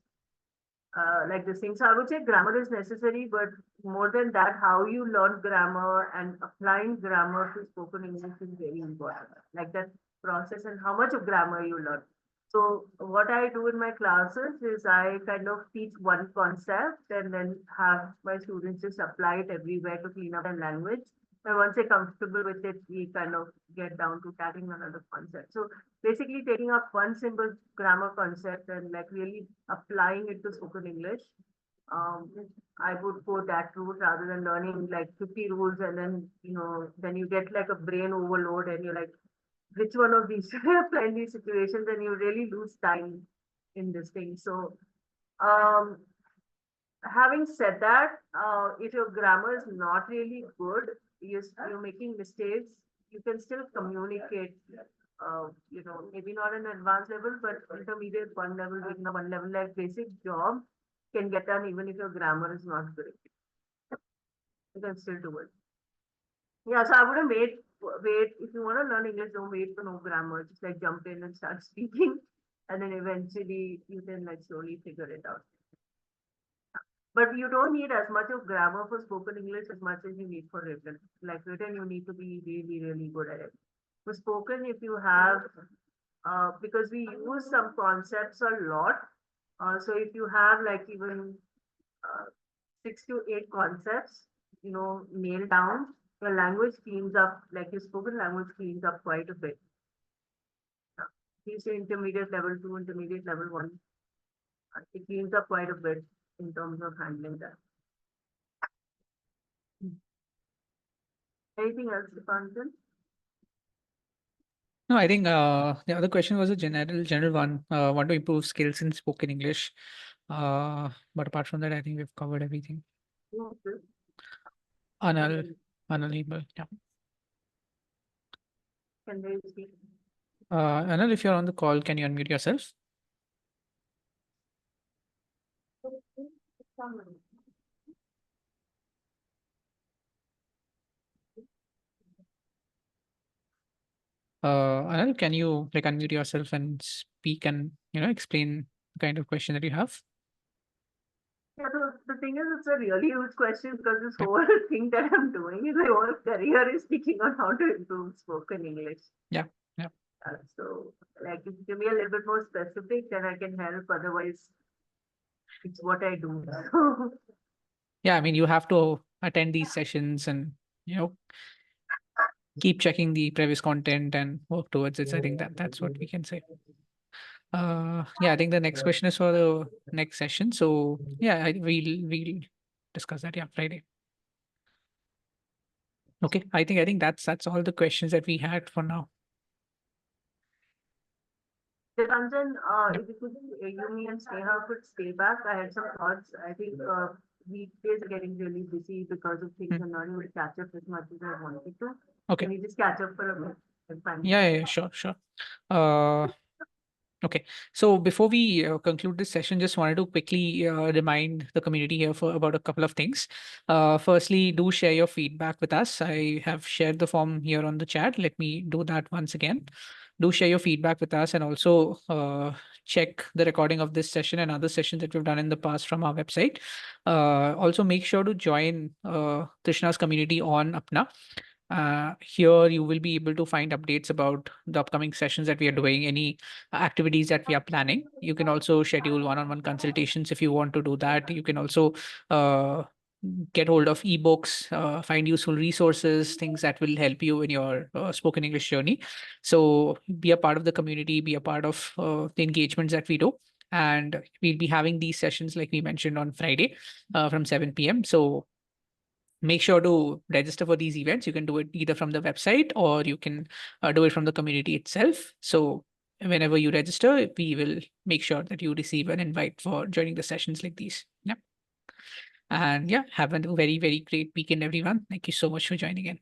like this thing. So I would say grammar is necessary, but more than that, how you learn grammar and applying grammar to spoken English is very important. Like that process and how much of grammar you learn. So what I do in my classes is I kind of teach one concept and then have my students just apply it everywhere to clean up their language. And once they're comfortable with it, we kind of get down to tackling another concept. So basically taking up one simple grammar concept and like really applying it to spoken English. Um, I would go that route rather than learning like 50 rules and then, then you get like a brain overload and you're like, which one of these should I apply in these situations? And you really lose time in this thing. So, um, having said that, if your grammar is not really good, you're making mistakes, you can still communicate, maybe not an advanced level, but intermediate one level, beginner one level, like basic job can get done even if your grammar is not good. You can still do it. Yeah, so I wouldn't wait. If you want to learn English, don't wait for no grammar. Just like jump in and start speaking. And then eventually you can like slowly figure it out. But you don't need as much of grammar for spoken English as much as you need for written. Like written, you need to be really, really good at it. For spoken, if you have because we use some concepts a lot. So if you have like even 6 to 8 concepts, nailed down, your language cleans up, like your spoken language cleans up quite a bit. You say intermediate level 2, intermediate level 1. It cleans up quite a bit in terms of handling that. Anything else, Dipanjan? No, I think the other question was a general one. Want to improve skills in spoken English. But apart from that, I think we've covered everything. Okay. Anal, Anal, yeah. Can they speak? Anal, if you're on the call, can you unmute yourself? Anil, can you like unmute yourself and speak and explain the kind of question that you have? Yeah, the thing is, it's a really huge question because this Yeah. whole thing that I'm doing is my whole career is speaking on how to improve spoken English. Yeah. Yeah. So, like, if you give me a little bit more specific, then I can help. Otherwise, it's what I do. Yeah, I mean, you have to attend these sessions and keep checking the previous content and work towards it. I think that's what we can say. Yeah, I think the next question is for the next session. So yeah, we'll discuss that. Yeah, Friday. Okay, I think that's all the questions that we had for now. Ranjan, Yeah. if you could, you, me, and Sneha could stay back. I had some thoughts. I think weekdays are getting really busy because of things I'm not able to catch up as much as I wanted to. Okay. Can we just catch up for a bit? Yeah, sure. Okay, so before we conclude this session, just wanted to quickly remind the community here for about a couple of things. Firstly, do share your feedback with us. I have shared the form here on the chat. Let me do that once again. Do share your feedback with us and also check the recording of this session and other sessions that we've done in the past from our website. Also, make sure to join Trishna's community on Apna. Here you will be able to find updates about the upcoming sessions that we are doing, any activities that we are planning. You can also schedule one-on-one consultations if you want to do that. You can also get hold of ebooks, find useful resources, things that will help you in your spoken English journey. So be a part of the community, be a part of the engagements that we do. And we'll be having these sessions, like we mentioned, on Friday from 7 p.m. So make sure to register for these events. You can do it either from the website or you can do it from the community itself. So whenever you register, we will make sure that you receive an invite for joining the sessions like these. Yeah. And yeah, have a very, very great weekend, everyone. Thank you so much for joining in.